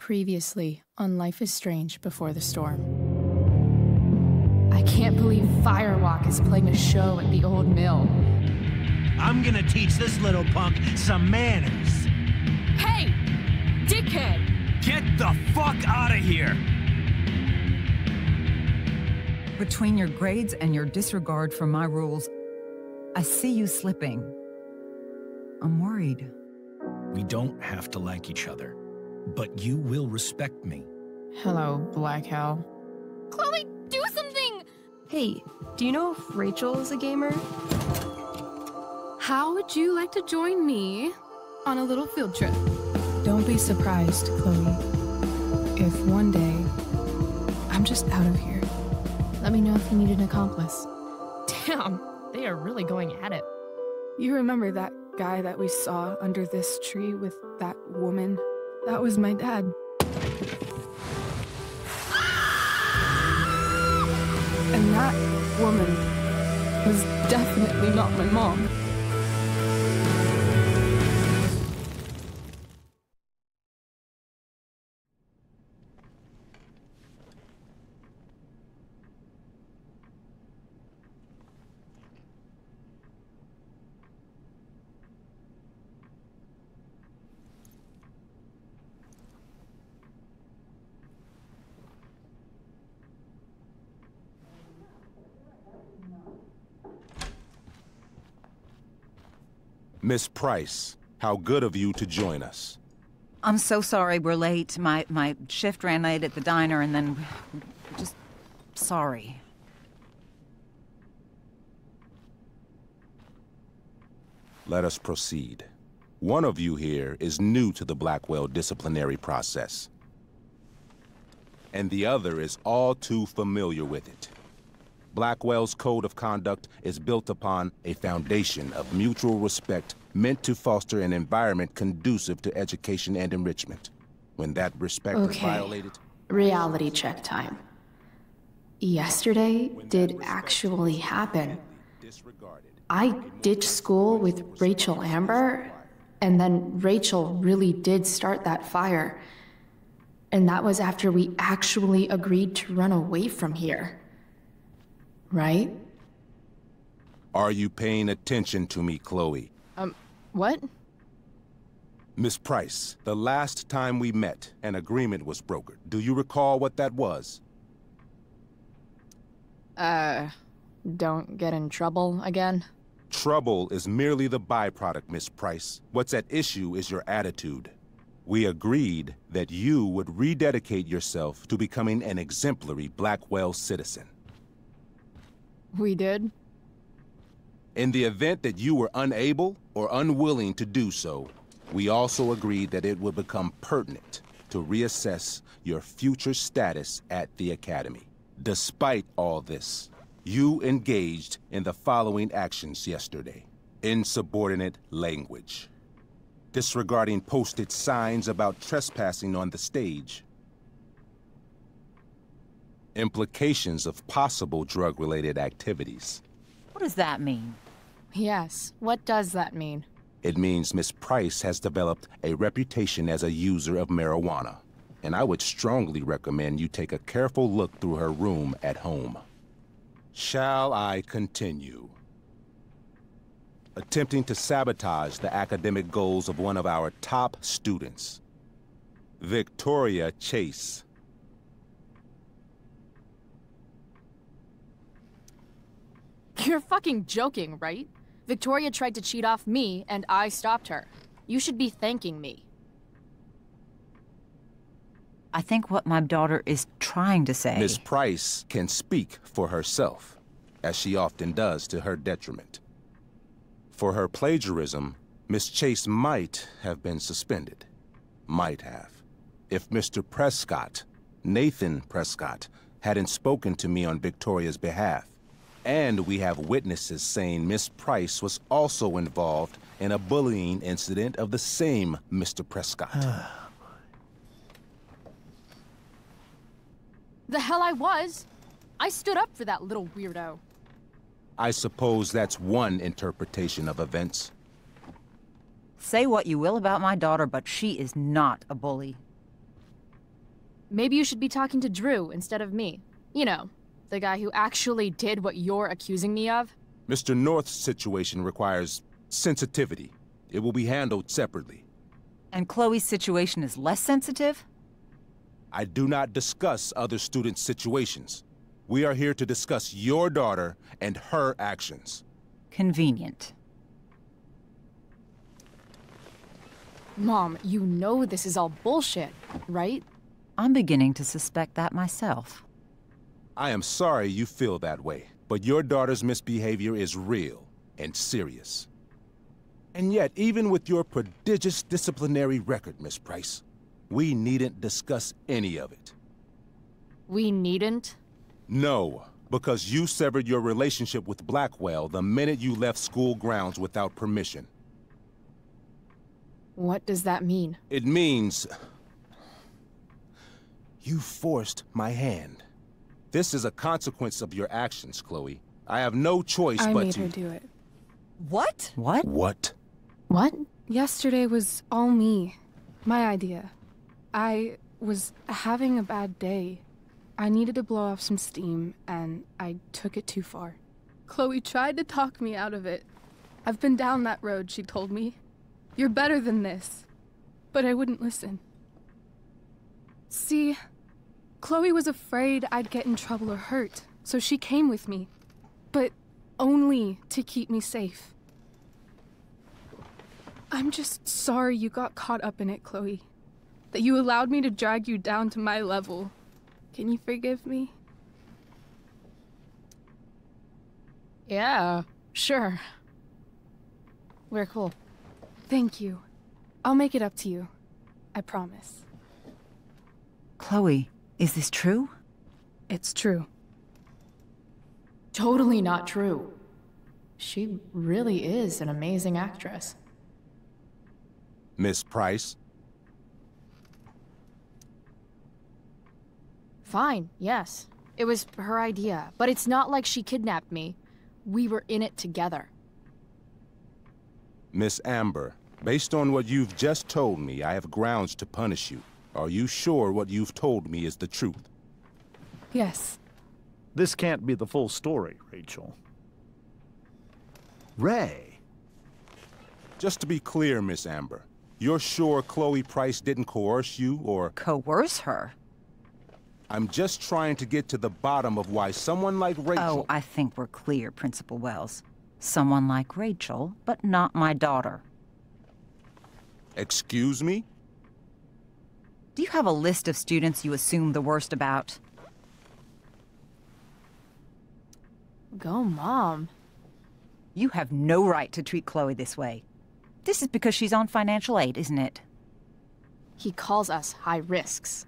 Previously on Life is Strange Before the Storm. I can't believe Firewalk is playing a show at the old mill. I'm gonna teach this little punk some manners. Hey! Dickhead! Get the fuck out of here! Between your grades and your disregard for my rules, I see you slipping. I'm worried. We don't have to like each other, but you will respect me. Hello, Black Hell. Chloe, do something! Hey, do you know if Rachel is a gamer? How would you like to join me on a little field trip? Don't be surprised, Chloe, if one day I'm just out of here. Let me know if you need an accomplice. Damn, they are really going at it. You remember that guy that we saw under this tree with that woman? That was my dad. And that woman was definitely not my mom. Miss Price, how good of you to join us. I'm so sorry we're late. My shift ran late at the diner and then... just... sorry. Let us proceed. One of you here is new to the Blackwell disciplinary process, and the other is all too familiar with it. Blackwell's code of conduct is built upon a foundation of mutual respect meant to foster an environment conducive to education and enrichment. When that respect is violated... Reality check time. Yesterday did actually happen. I ditched school with Rachel Amber, and then Rachel really did start that fire. And that was after we actually agreed to run away from here. Right? Are you paying attention to me, Chloe? What? Miss Price, the last time we met, an agreement was brokered. Do you recall what that was? Don't get in trouble again? Trouble is merely the byproduct, Miss Price. What's at issue is your attitude. We agreed that you would rededicate yourself to becoming an exemplary Blackwell citizen. We did? In the event that you were unable or unwilling to do so, we also agreed that it would become pertinent to reassess your future status at the Academy. Despite all this, you engaged in the following actions yesterday. Insubordinate language. Disregarding posted signs about trespassing on the stage. Implications of possible drug-related activities. What does that mean? Yes, what does that mean? It means Miss Price has developed a reputation as a user of marijuana, and I would strongly recommend you take a careful look through her room at home. Shall I continue? Attempting to sabotage the academic goals of one of our top students, Victoria Chase. You're fucking joking, right? Victoria tried to cheat off me, and I stopped her. You should be thanking me. I think what my daughter is trying to say... Miss Price can speak for herself, as she often does to her detriment. For her plagiarism, Miss Chase might have been suspended. Might have. If Mr. Prescott, Nathan Prescott, hadn't spoken to me on Victoria's behalf. And we have witnesses saying Miss Price was also involved in a bullying incident of the same Mr. Prescott. The hell I was! I stood up for that little weirdo. I suppose that's one interpretation of events. Say what you will about my daughter, but she is not a bully. maybe you should be talking to Drew instead of me. You know, the guy who actually did what you're accusing me of. Mr. North's situation requires sensitivity. It will be handled separately. And Chloe's situation is less sensitive? I do not discuss other students' situations. We are here to discuss your daughter and her actions. Convenient. Mom, you know this is all bullshit, right? I'm beginning to suspect that myself. I am sorry you feel that way, but your daughter's misbehavior is real and serious. And yet, even with your prodigious disciplinary record, Miss Price, we needn't discuss any of it. We needn't? No, because you severed your relationship with Blackwell the minute you left school grounds without permission. What does that mean? It means... you forced my hand. This is a consequence of your actions, Chloe. I have no choice but to... I made her do it. What? What? What? What? Yesterday was all me. My idea. I was having a bad day. I needed to blow off some steam, and I took it too far. Chloe tried to talk me out of it. I've been down that road, she told me. You're better than this. But I wouldn't listen. See, Chloe was afraid I'd get in trouble or hurt, so she came with me. But only to keep me safe. I'm just sorry you got caught up in it, Chloe. That you allowed me to drag you down to my level. Can you forgive me? Yeah, sure. We're cool. Thank you. I'll make it up to you. I promise. Chloe, is this true? It's true. Totally not true. She really is an amazing actress. Miss Price? Fine, yes. It was her idea, but it's not like she kidnapped me. We were in it together. Miss Amber, based on what you've just told me, I have grounds to punish you. Are you sure what you've told me is the truth? Yes. This can't be the full story, Rachel. Ray. Just to be clear, Miss Amber, you're sure Chloe Price didn't coerce you, or... Coerce her? I'm just trying to get to the bottom of why someone like Rachel... Oh, I think we're clear, Principal Wells. Someone like Rachel, but not my daughter. Excuse me? Do you have a list of students you assume the worst about? Go, Mom. You have no right to treat Chloe this way. This is because she's on financial aid, isn't it? He calls us high risks.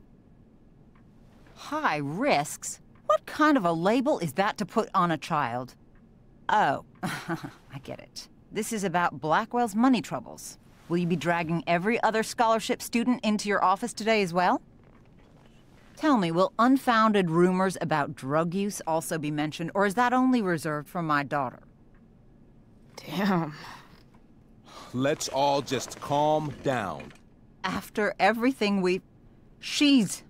High risks? What kind of a label is that to put on a child? Oh, I get it. This is about Blackwell's money troubles. Will you be dragging every other scholarship student into your office today as well? Tell me, will unfounded rumors about drug use also be mentioned, or is that only reserved for my daughter? Damn. Let's all just calm down. After everything she's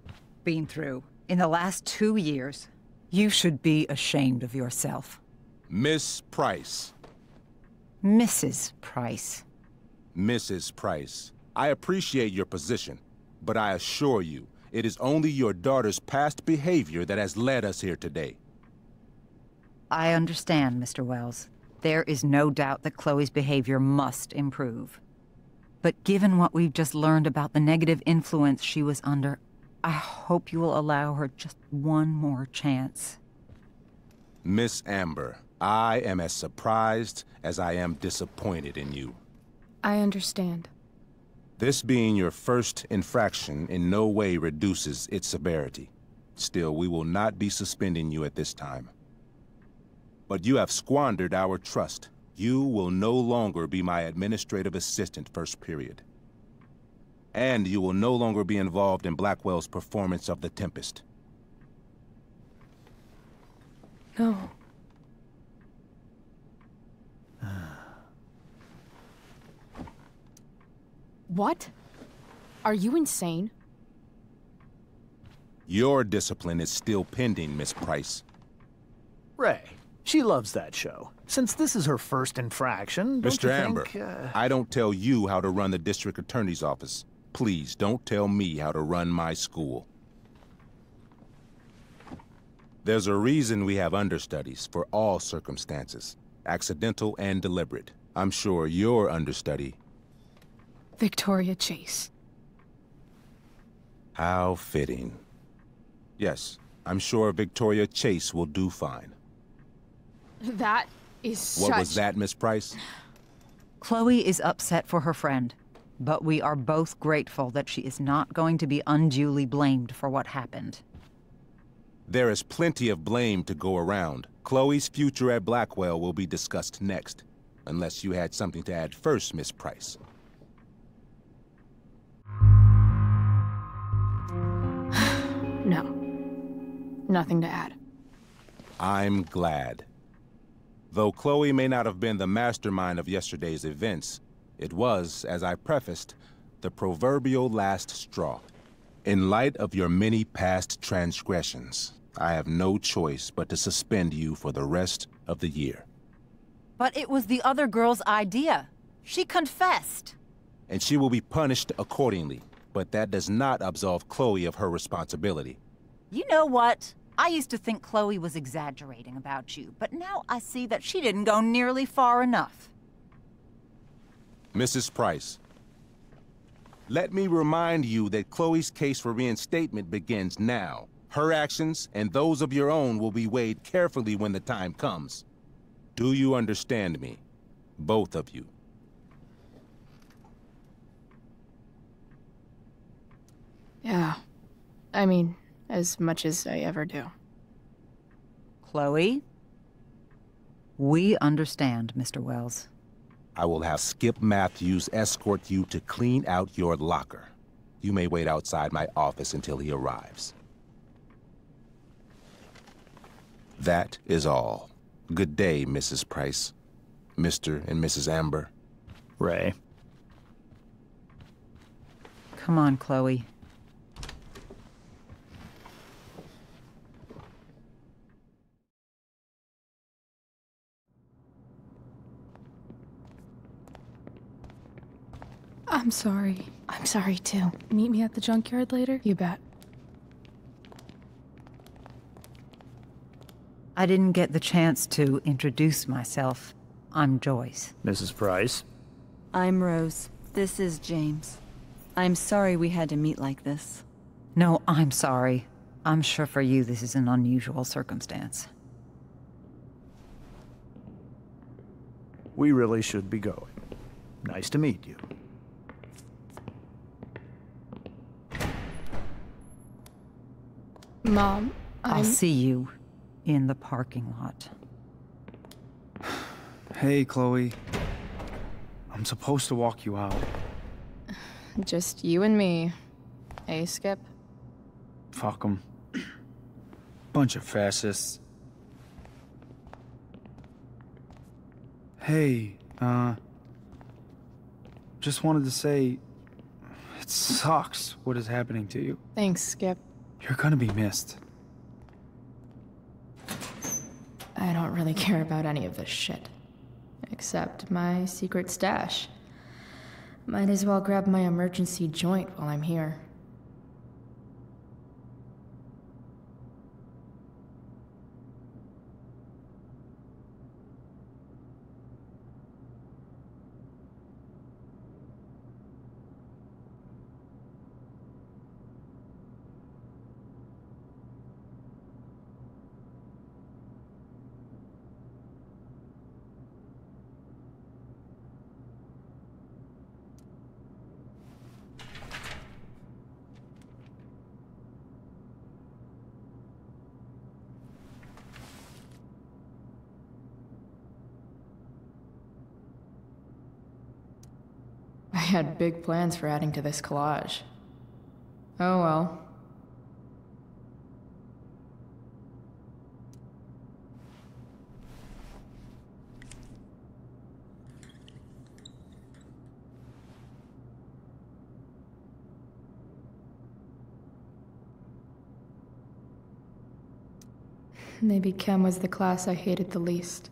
been through in the last 2 years, you should be ashamed of yourself. Miss Price. Mrs. Price. Mrs. Price, I appreciate your position, but I assure you, it is only your daughter's past behavior that has led us here today. I understand, Mr. Wells. There is no doubt that Chloe's behavior must improve. But given what we've just learned about the negative influence she was under, I hope you will allow her just one more chance. Miss Amber, I am as surprised as I am disappointed in you. I understand. This being your first infraction in no way reduces its severity. Still, we will not be suspending you at this time. But you have squandered our trust. You will no longer be my administrative assistant first period. And you will no longer be involved in Blackwell's performance of The Tempest. No. What? Are you insane? Your discipline is still pending, Miss Price. Ray, she loves that show. Since this is her first infraction, don't Mr. you Amber, think, I don't tell you how to run the district attorney's office. Please don't tell me how to run my school. There's a reason we have understudies for all circumstances, accidental and deliberate. I'm sure your understudy... Victoria Chase. How fitting. Yes, I'm sure Victoria Chase will do fine. That is such... What was that, Miss Price? Chloe is upset for her friend, but we are both grateful that she is not going to be unduly blamed for what happened. There is plenty of blame to go around. Chloe's future at Blackwell will be discussed next. Unless you had something to add first, Miss Price. No. Nothing to add. I'm glad. Though Chloe may not have been the mastermind of yesterday's events, it was, as I prefaced, the proverbial last straw. In light of your many past transgressions, I have no choice but to suspend you for the rest of the year. But it was the other girl's idea. She confessed. And she will be punished accordingly, but that does not absolve Chloe of her responsibility. You know what? I used to think Chloe was exaggerating about you, but now I see that she didn't go nearly far enough. Mrs. Price, let me remind you that Chloe's case for reinstatement begins now. Her actions and those of your own will be weighed carefully when the time comes. Do you understand me? Both of you. Yeah. I mean, as much as I ever do. Chloe? We understand, Mr. Wells. I will have Skip Matthews escort you to clean out your locker. You may wait outside my office until he arrives. That is all. Good day, Mrs. Price. Mr. and Mrs. Amber. Ray? Come on, Chloe. I'm sorry. I'm sorry, too. Meet me at the junkyard later? You bet. I didn't get the chance to introduce myself. I'm Joyce. Mrs. Price? I'm Rose. This is James. I'm sorry we had to meet like this. No, I'm sorry. I'm sure for you this is an unusual circumstance. We really should be going. Nice to meet you. Mom, I'll see you in the parking lot. Hey, Chloe. I'm supposed to walk you out. Just you and me. Hey, Skip? Fuck them. Bunch of fascists. Hey, just wanted to say, it sucks what is happening to you. Thanks, Skip. You're gonna be missed. I don't really care about any of this shit. Except my secret stash. Might as well grab my emergency joint while I'm here. I had big plans for adding to this collage. Oh well. Maybe chem was the class I hated the least.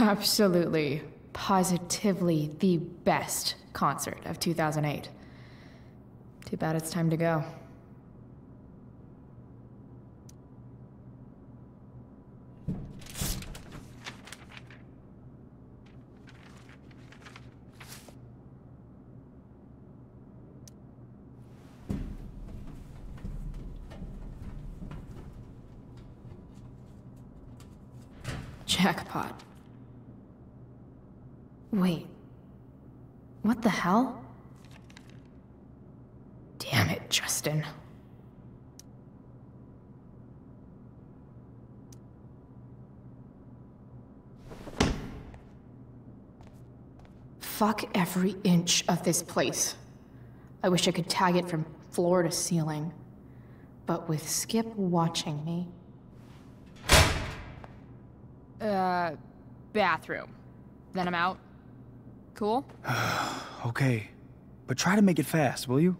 Absolutely, positively the best concert of 2008. Too bad it's time to go. Jackpot. Wait. What the hell? Damn it, Justin. Fuck every inch of this place. I wish I could tag it from floor to ceiling. But with Skip watching me... Bathroom. Then I'm out. Cool? Okay, but try to make it fast, will you?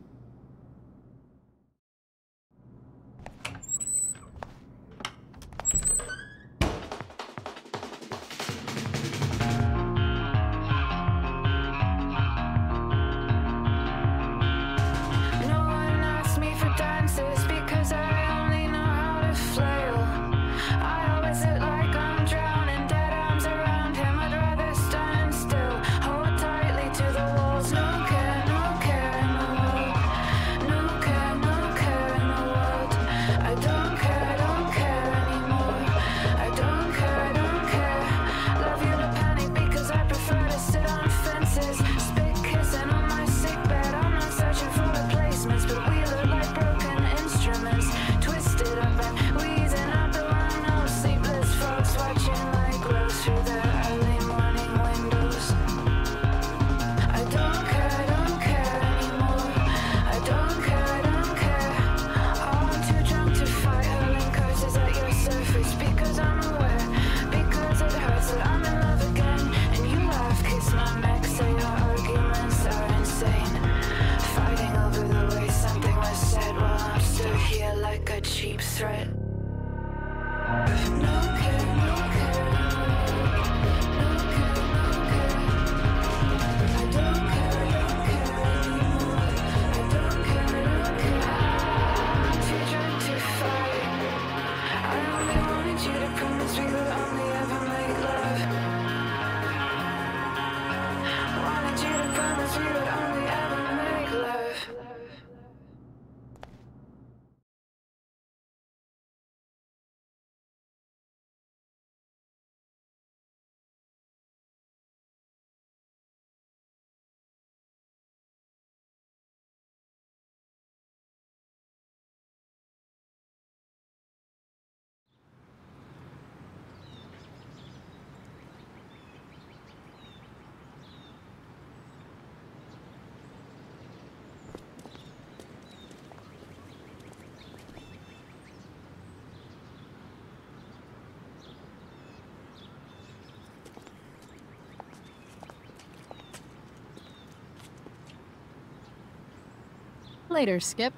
Later, Skip.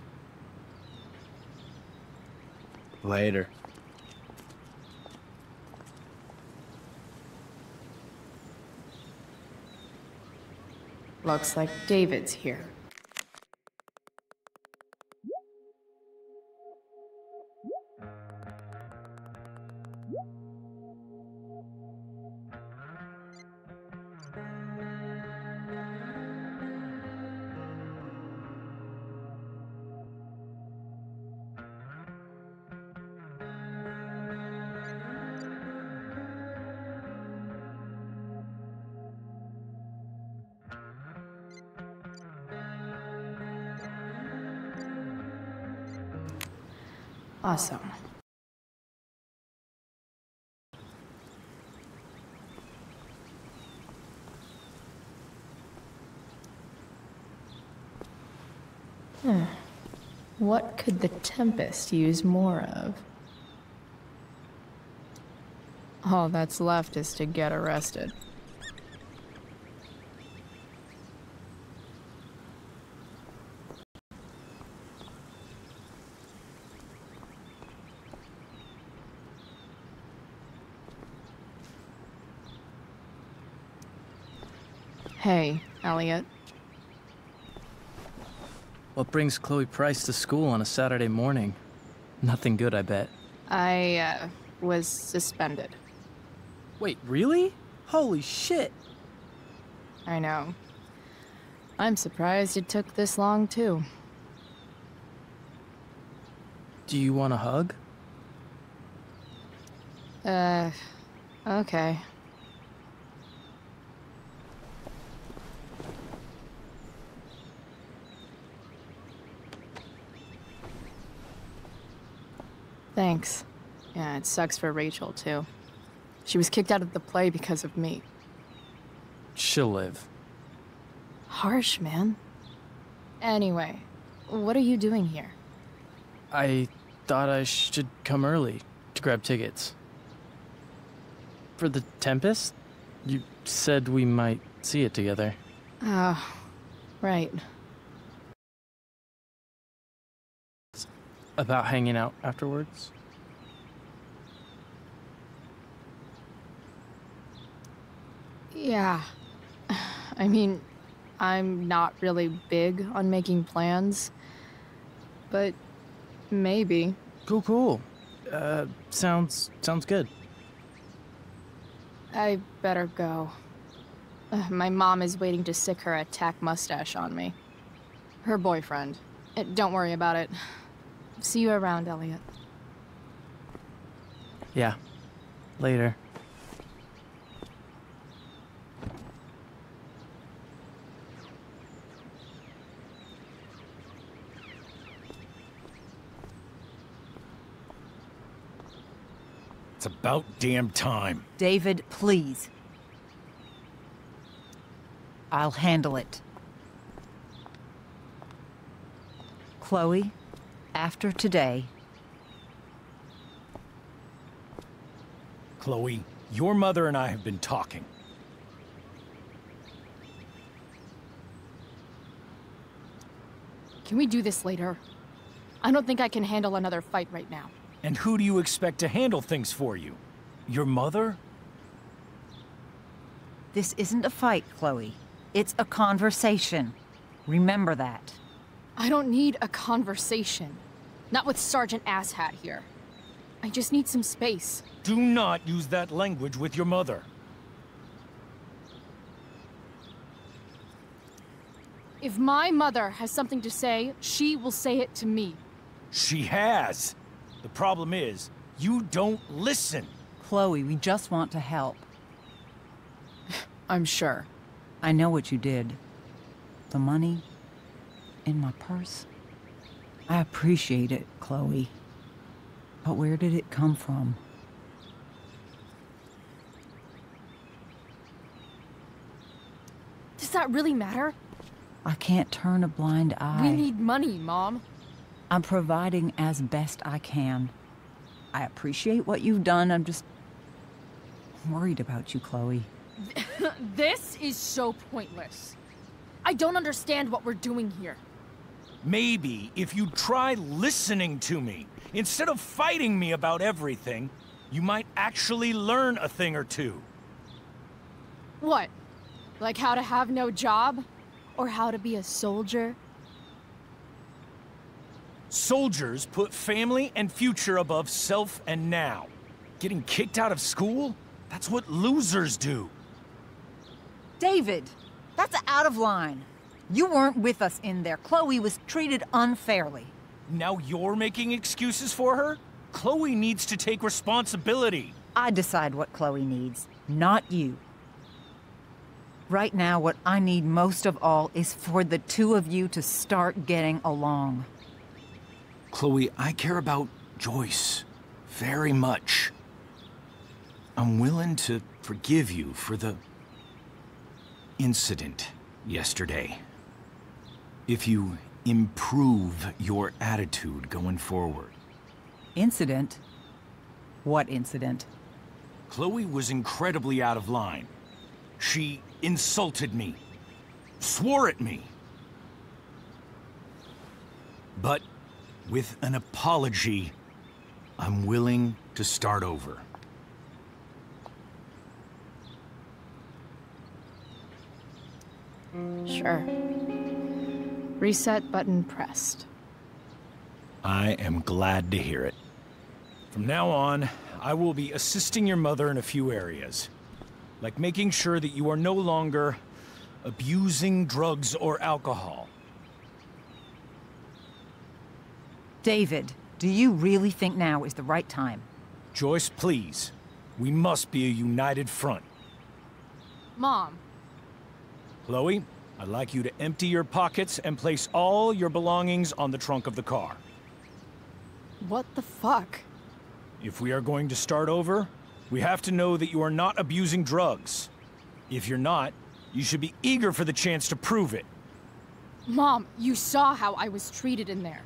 Later. Looks like David's here. Awesome. What could the Tempest use more of? All that's left is to get arrested. Hey, Elliot. What brings Chloe Price to school on a Saturday morning? Nothing good, I bet. I, was suspended. Wait, really? Holy shit! I know. I'm surprised it took this long, too. Do you want a hug? Okay. Thanks. Yeah, it sucks for Rachel, too. She was kicked out of the play because of me. She'll live. Harsh, man. Anyway, what are you doing here? I thought I should come early to grab tickets. For the Tempest? You said we might see it together. Oh, right. About hanging out afterwards? Yeah. I mean, I'm not really big on making plans, but maybe. Cool. Sounds good. I better go. My mom is waiting to sick her attack mustache on me. Her boyfriend. Don't worry about it. See you around, Elliot. Yeah. Later. It's about damn time. David, please. I'll handle it. Chloe, after today... Chloe, your mother and I have been talking. Can we do this later? I don't think I can handle another fight right now. And who do you expect to handle things for you? Your mother? This isn't a fight, Chloe. It's a conversation. Remember that. I don't need a conversation. Not with Sergeant Asshat here. I just need some space. Do not use that language with your mother. If my mother has something to say, she will say it to me. She has. The problem is, you don't listen. Chloe, we just want to help. I'm sure. I know what you did. The money in my purse. I appreciate it, Chloe. But where did it come from? Does that really matter? I can't turn a blind eye. We need money, Mom. I'm providing as best I can. I appreciate what you've done. I'm just worried about you, Chloe. This is so pointless. I don't understand what we're doing here. Maybe if you try listening to me, instead of fighting me about everything, you might actually learn a thing or two. What? Like how to have no job? Or how to be a soldier? Soldiers put family and future above self and now. Getting kicked out of school? That's what losers do. David, that's out of line. You weren't with us in there. Chloe was treated unfairly. Now you're making excuses for her? Chloe needs to take responsibility. I decide what Chloe needs, not you. Right now, what I need most of all is for the two of you to start getting along. Chloe, I care about Joyce, very much. I'm willing to forgive you for the incident yesterday. If you improve your attitude going forward. Incident? What incident? Chloe was incredibly out of line. She insulted me, swore at me. But with an apology, I'm willing to start over. Sure. Reset button pressed. I am glad to hear it. From now on, I will be assisting your mother in a few areas. Like making sure that you are no longer abusing drugs or alcohol. David, do you really think now is the right time? Joyce, please. We must be a united front. Mom. Chloe, I'd like you to empty your pockets and place all your belongings on the trunk of the car. What the fuck? If we are going to start over, we have to know that you are not abusing drugs. If you're not, you should be eager for the chance to prove it. Mom, you saw how I was treated in there.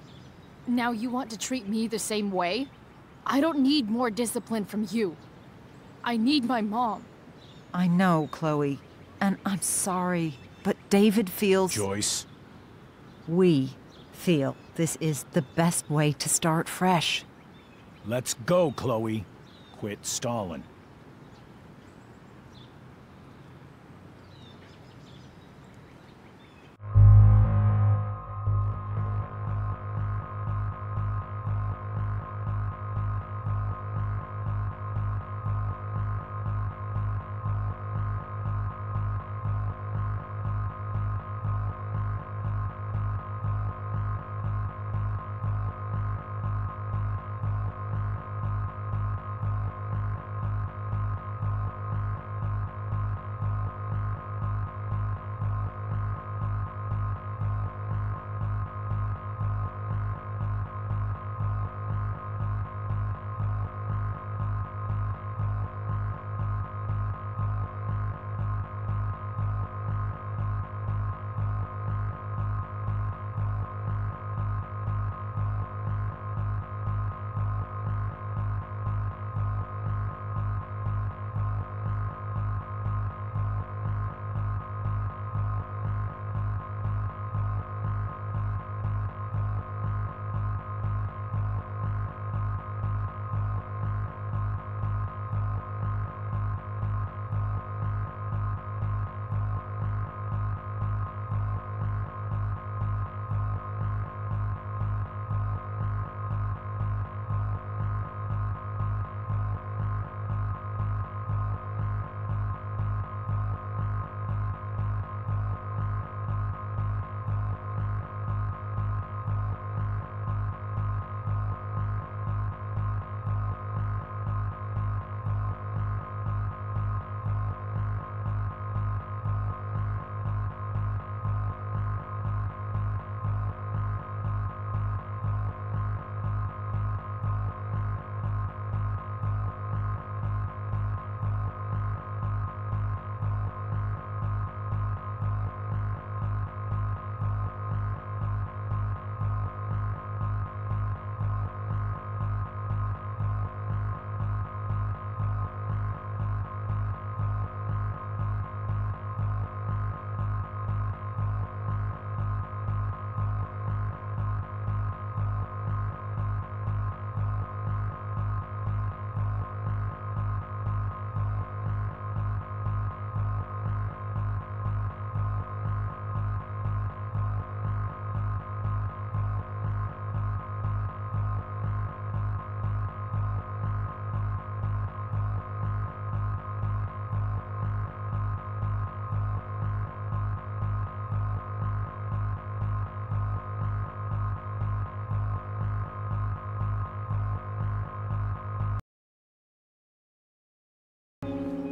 Now you want to treat me the same way? I don't need more discipline from you. I need my mom. I know, Chloe, and I'm sorry, but David feels... Joyce. We feel this is the best way to start fresh. Let's go, Chloe. Quit stalling.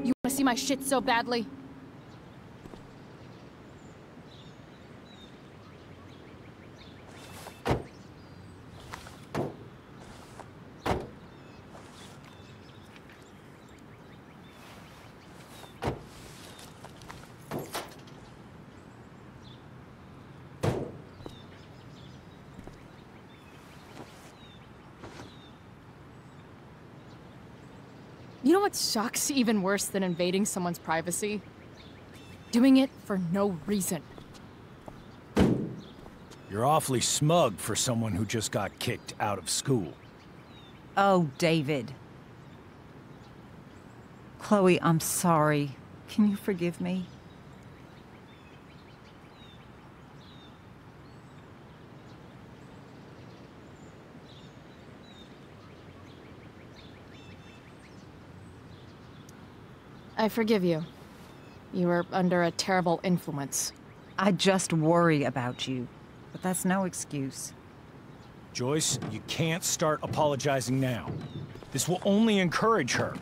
You wanna see my shit so badly? You know what sucks even worse than invading someone's privacy? Doing it for no reason. You're awfully smug for someone who just got kicked out of school. Oh, David. Chloe, I'm sorry. Can you forgive me? I forgive you. You were under a terrible influence. I just worry about you, but that's no excuse. Joyce, you can't start apologizing now. This will only encourage her.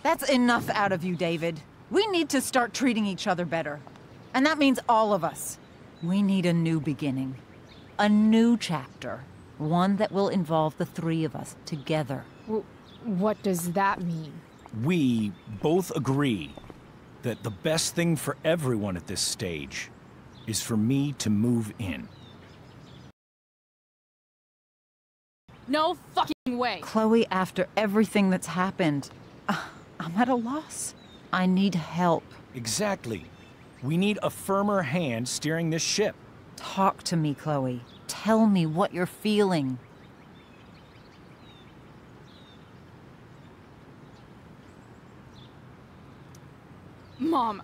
That's enough out of you, David. We need to start treating each other better. And that means all of us. We need a new beginning. A new chapter. One that will involve the three of us together. What does that mean? We both agree that the best thing for everyone at this stage is for me to move in. No fucking way! Chloe, after everything that's happened, I'm at a loss. I need help. Exactly. We need a firmer hand steering this ship. Talk to me, Chloe. Tell me what you're feeling. Mom,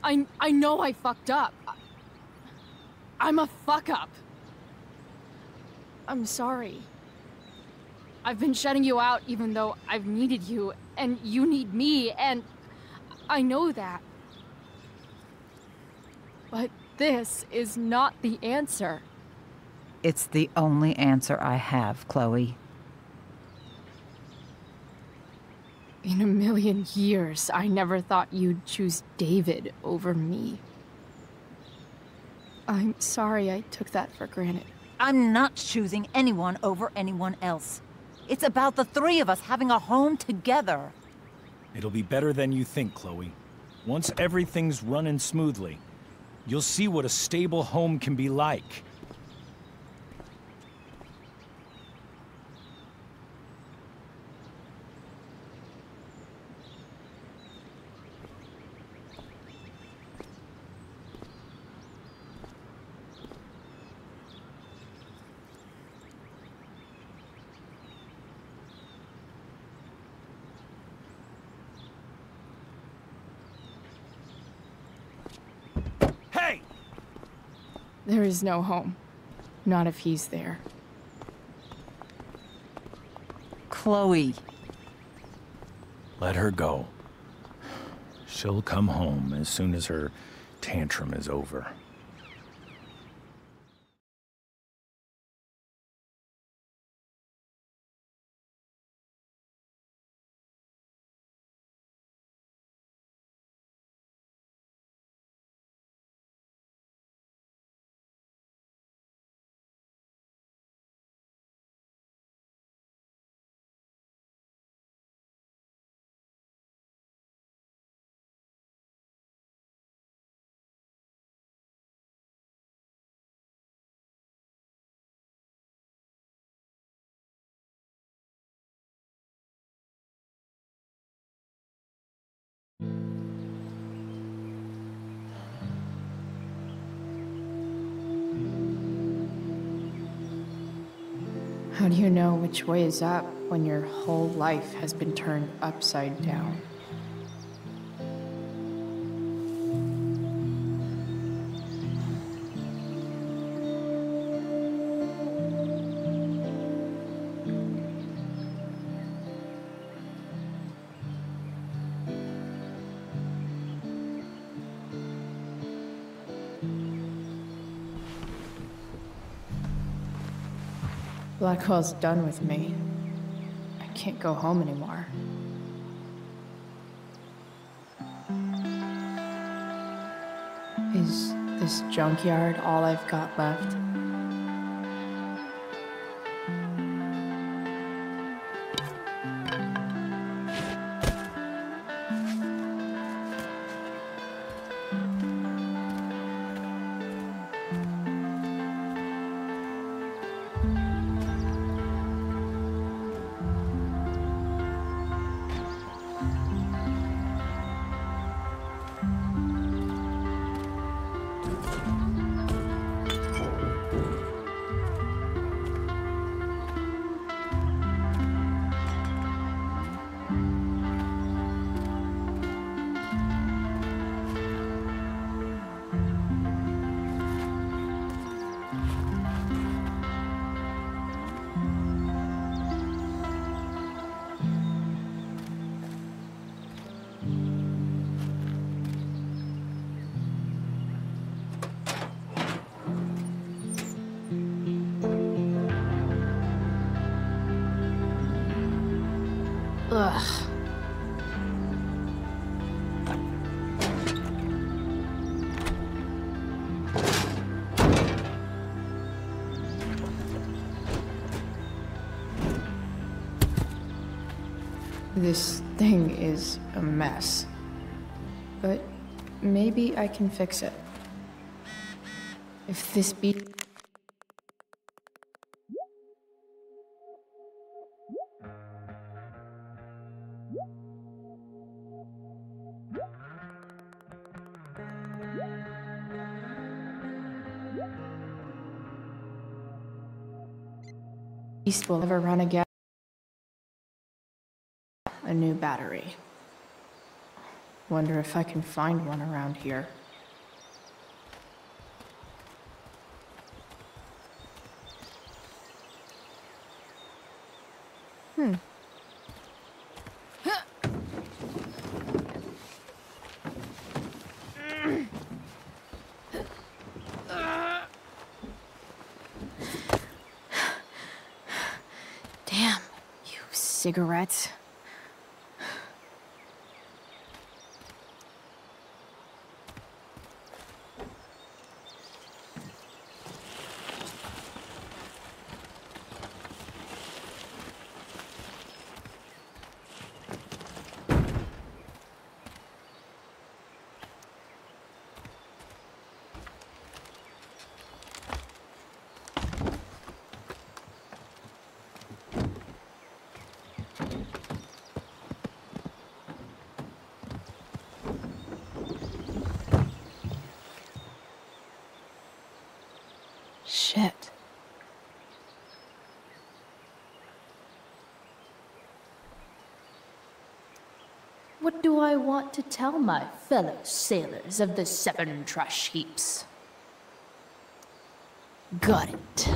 I know I fucked up. I'm a fuck-up. I'm sorry. I've been shutting you out even though I've needed you, and you need me, and I know that. But this is not the answer. It's the only answer I have, Chloe. In a million years, I never thought you'd choose David over me. I'm sorry I took that for granted. I'm not choosing anyone over anyone else. It's about the three of us having a home together. It'll be better than you think, Chloe. Once everything's running smoothly, you'll see what a stable home can be like. There is no home. Not if he's there. Chloe. Let her go. She'll come home as soon as her tantrum is over. How do you know which way is up when your whole life has been turned upside down? Blackwell's done with me. I can't go home anymore. Is this junkyard all I've got left? This thing is a mess. But maybe I can fix it. If this be... beast will ever run again. A new battery. Wonder if I can find one around here. Damn, you cigarettes. Shit. What do I want to tell my fellow sailors of the 7 trash heaps? Got it.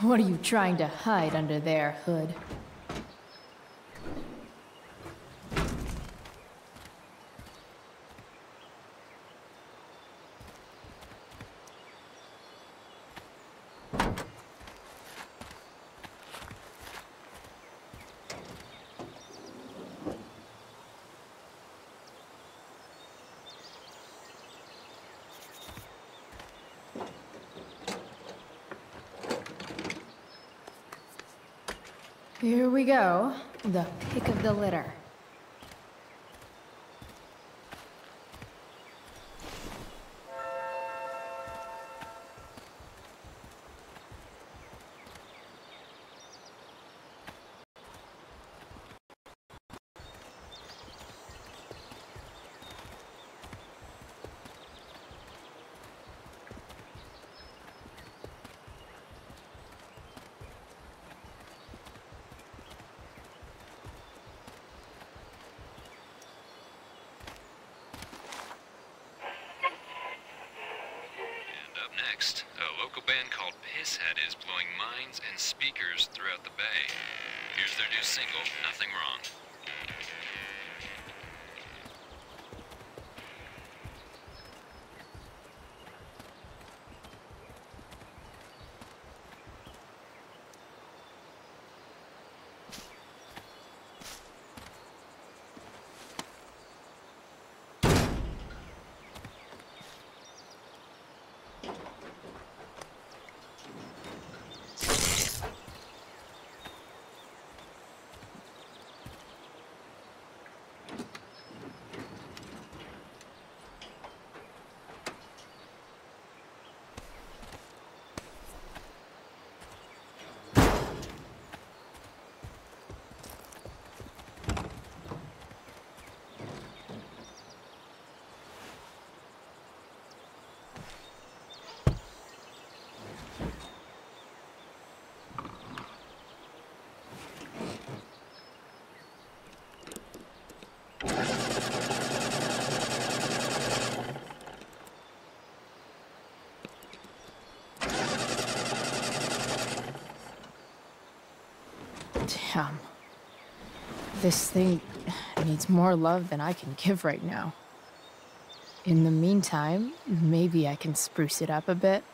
What are you trying to hide under there, Hood? Here we go, the pick of the litter. Next, a local band called Pisshead is blowing mines and speakers throughout the bay. Here's their new single, Nothing Wrong. Damn. This thing needs more love than I can give right now. In the meantime, maybe I can spruce it up a bit.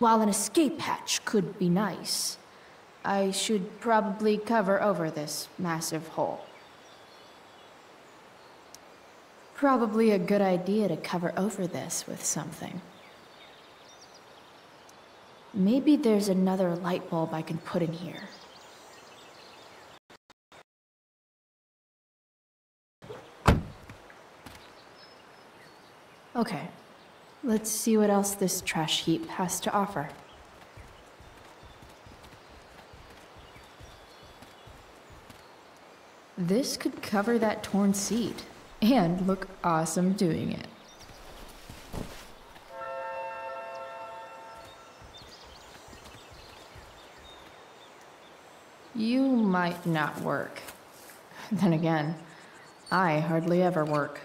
While an escape hatch could be nice, I should probably cover over this massive hole. Probably a good idea to cover over this with something. Maybe there's another light bulb I can put in here. Okay. Let's see what else this trash heap has to offer. This could cover that torn seat, and look awesome doing it. You might not work. Then again, I hardly ever work.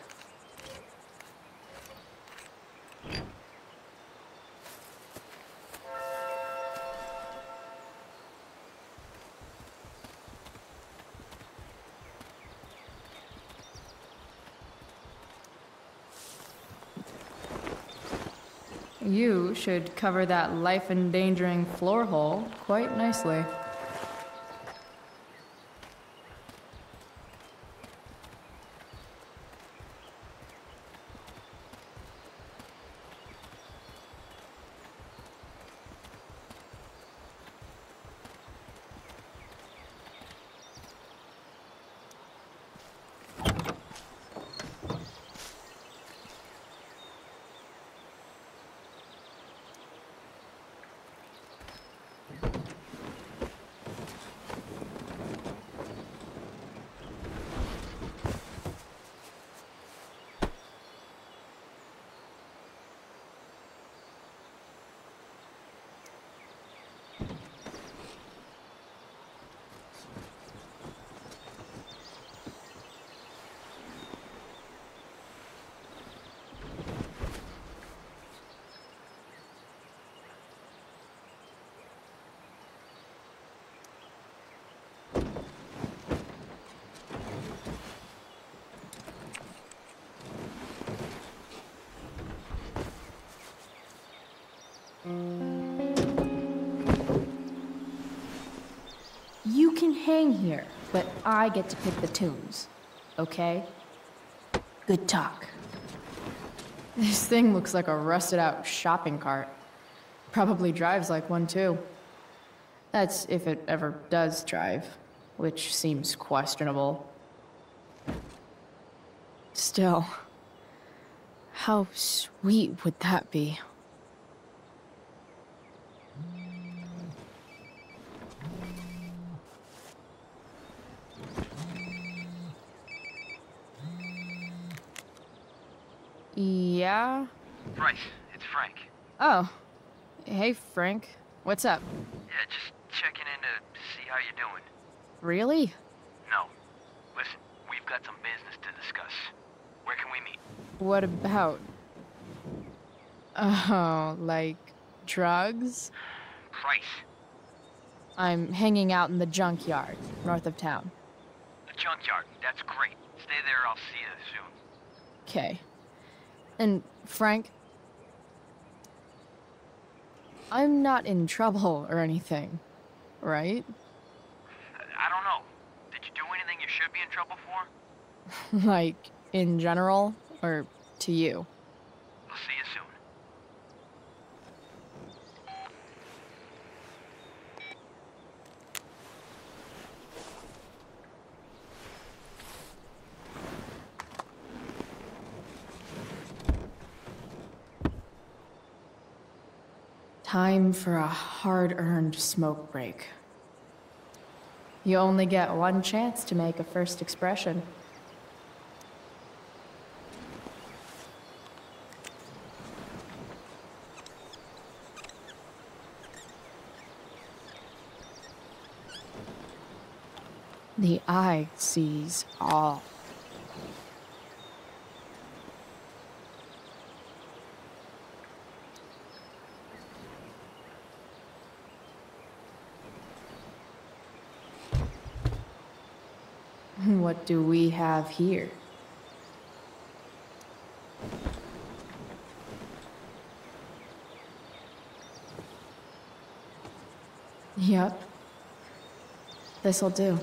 You should cover that life-endangering floor hole quite nicely. You can hang here, but I get to pick the tunes, okay? Good talk. This thing looks like a rusted-out shopping cart. Probably drives like one, too. That's if it ever does drive, which seems questionable. Still, how sweet would that be? Yeah? Bryce, it's Frank. Oh. Hey, Frank. What's up? Yeah, just checking in to see how you're doing. Really? No. Listen, we've got some business to discuss. Where can we meet? What about? Oh, like drugs? Price. I'm hanging out in the junkyard, north of town. The junkyard, that's great. Stay there, I'll see you soon. Okay. And, Frank, I'm not in trouble or anything, right? I don't know. Did you do anything you should be in trouble for? Like, in general, or to you? I'll see you soon. Time for a hard-earned smoke break. You only get one chance to make a first expression. The eye sees all. What do we have here? Yep. This'll do.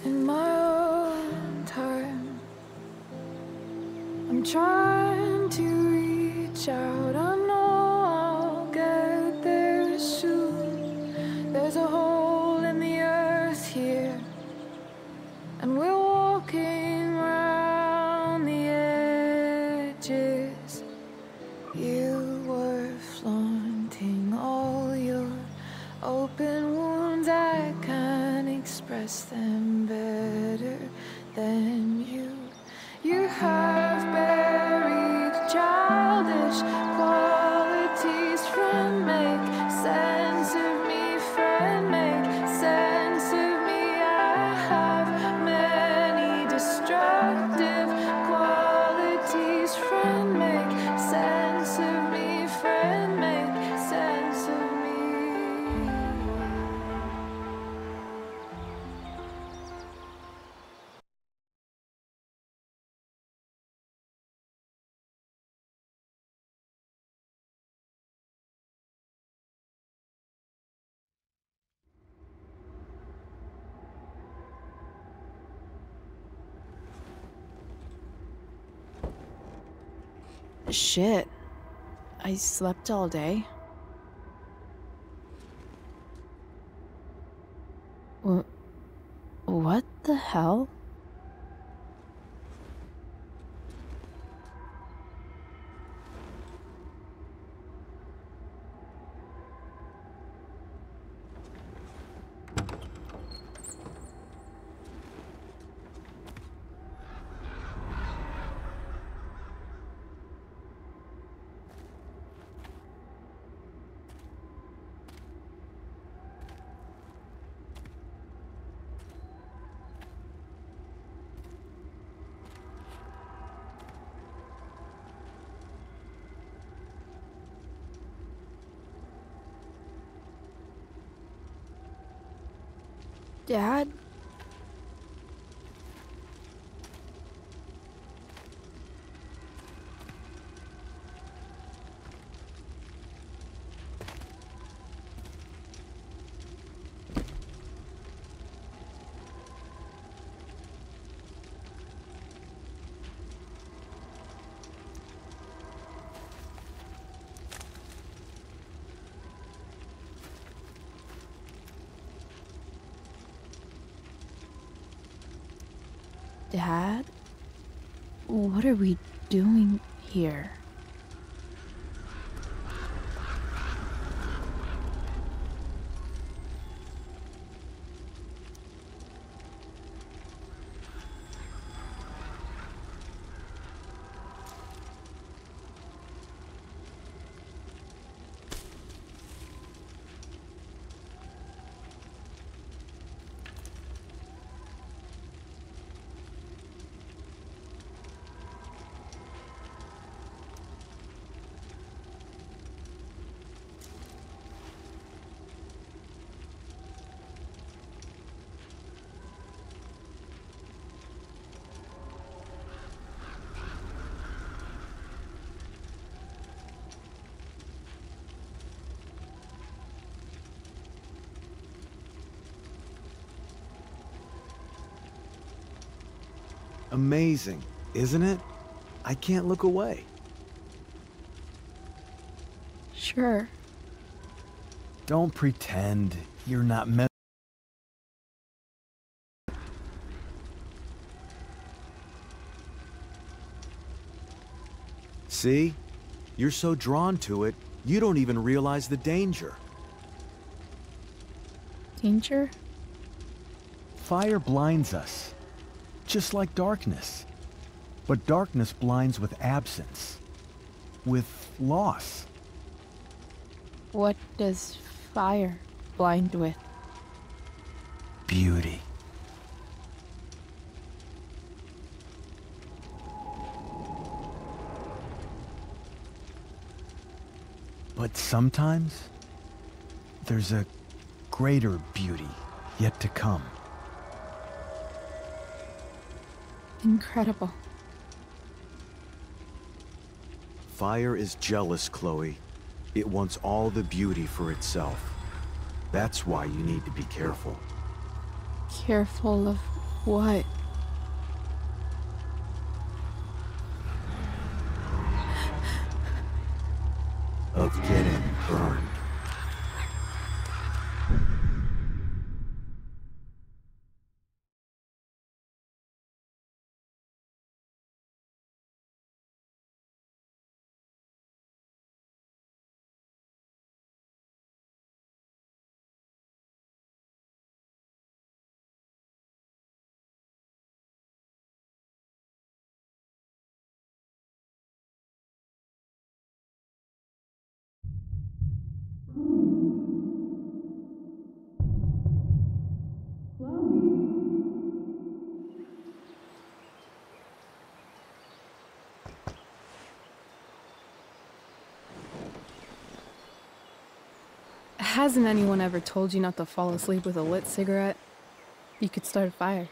In my own time, I'm trying to reach out. I know I'll get there soon. There's a hole in the earth here, and we're walking around the edges. You were flaunting all your open wounds. I can't express them better than you. You have buried childish qualities. Friend, make sense of me. Friend, make sense of me. I have many destructive qualities. Friend, make sense of me. Friend, make sense of me. Shit. I slept all day. What the hell? Dad? Dad? What are we doing here? Amazing, isn't it? I can't look away. Sure. Don't pretend you're not meant. See? You're so drawn to it, you don't even realize the danger. Danger? Fire blinds us, just like darkness. But darkness blinds with absence, with loss. What does fire blind with? Beauty. But sometimes, there's a greater beauty yet to come. Incredible. Fire is jealous, Chloe. It wants all the beauty for itself. That's why you need to be careful. Careful of what? Of getting burned. Hasn't anyone ever told you not to fall asleep with a lit cigarette? You could start a fire.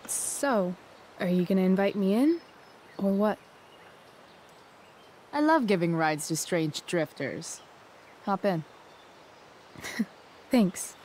So, are you gonna invite me in? Or what? I love giving rides to strange drifters. Hop in. Thanks.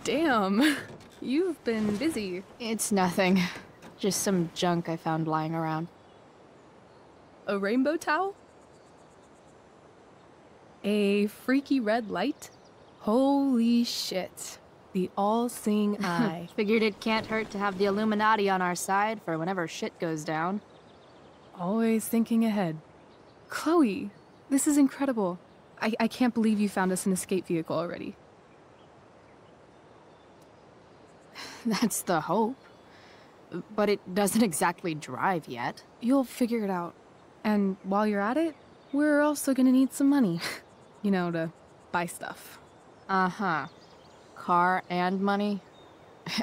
Damn, you've been busy. It's nothing. Just some junk I found lying around. A rainbow towel? A freaky red light? Holy shit. The all-seeing eye. Figured it can't hurt to have the Illuminati on our side for whenever shit goes down. Always thinking ahead. Chloe, this is incredible. I can't believe you found us an escape vehicle already. That's the hope. But it doesn't exactly drive yet. You'll figure it out. And while you're at it, we're also gonna need some money. You know, to buy stuff. Uh-huh. Car and money?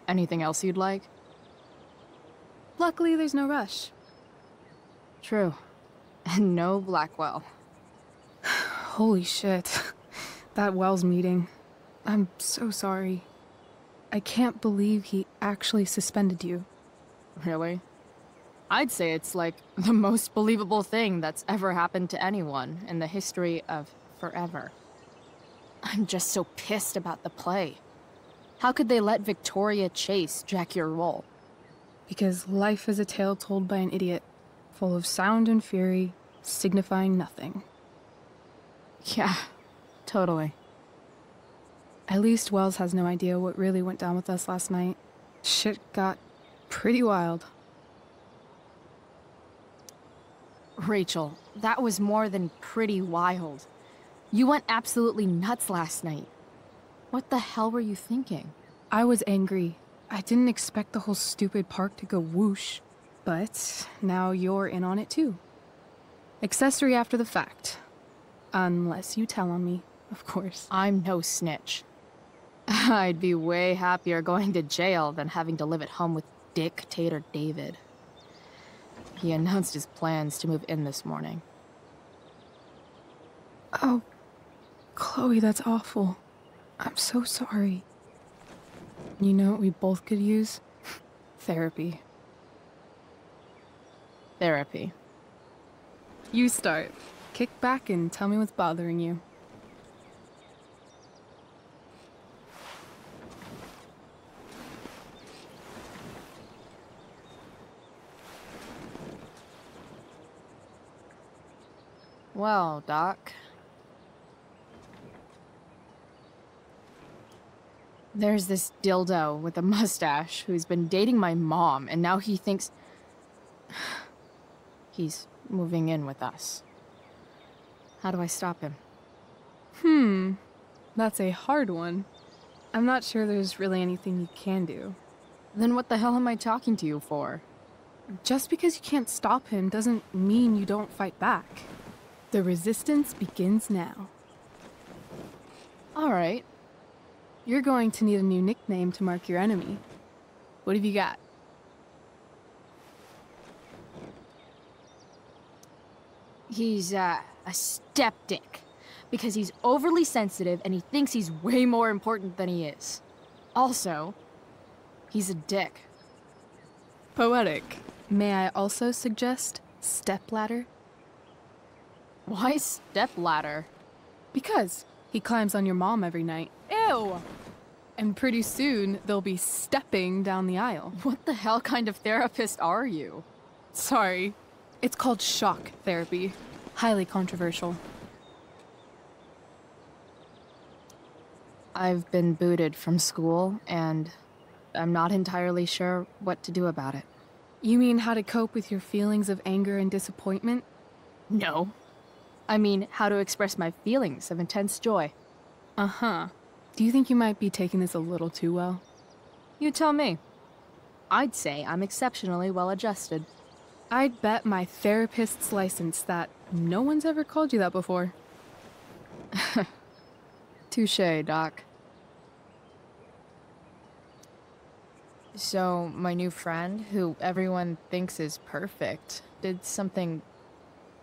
Anything else you'd like? Luckily, there's no rush. True. And no Blackwell. Holy shit. That Wells meeting. I'm so sorry. I can't believe he actually suspended you. Really? I'd say it's like the most believable thing that's ever happened to anyone in the history of forever. I'm just so pissed about the play. How could they let Victoria Chase jack your role? Because life is a tale told by an idiot, full of sound and fury, signifying nothing. Yeah, totally. At least Wells has no idea what really went down with us last night. Shit got pretty wild. Rachel, that was more than pretty wild. You went absolutely nuts last night. What the hell were you thinking? I was angry. I didn't expect the whole stupid park to go whoosh. But now you're in on it too. Accessory after the fact. Unless you tell on me. of course. I'm no snitch. I'd be way happier going to jail than having to live at home with Dictator David. He announced his plans to move in this morning. Oh, Chloe, that's awful. I'm so sorry. You know what we both could use? Therapy. Therapy. You start. Kick back and tell me what's bothering you. Well, Doc. There's this dildo with a mustache who's been dating my mom, and now he thinks he's moving in with us. How do I stop him? That's a hard one. I'm not sure there's really anything you can do. Then what the hell am I talking to you for? Just because you can't stop him doesn't mean you don't fight back. The resistance begins now. All right. You're going to need a new nickname to mark your enemy. What have you got? He's, a skeptic. Because he's overly sensitive and he thinks he's way more important than he is. Also, he's a dick. Poetic. May I also suggest stepladder? Why stepladder? Because he climbs on your mom every night. Ew! And pretty soon, they'll be stepping down the aisle. What the hell kind of therapist are you? Sorry. It's called shock therapy. Highly controversial. I've been booted from school, and I'm not entirely sure what to do about it. You mean how to cope with your feelings of anger and disappointment? No. I mean, how to express my feelings of intense joy. Uh-huh. Do you think you might be taking this a little too well? You tell me. I'd say I'm exceptionally well-adjusted. I'd bet my therapist's license that no one's ever called you that before. Touché, Doc. So, my new friend, who everyone thinks is perfect, did something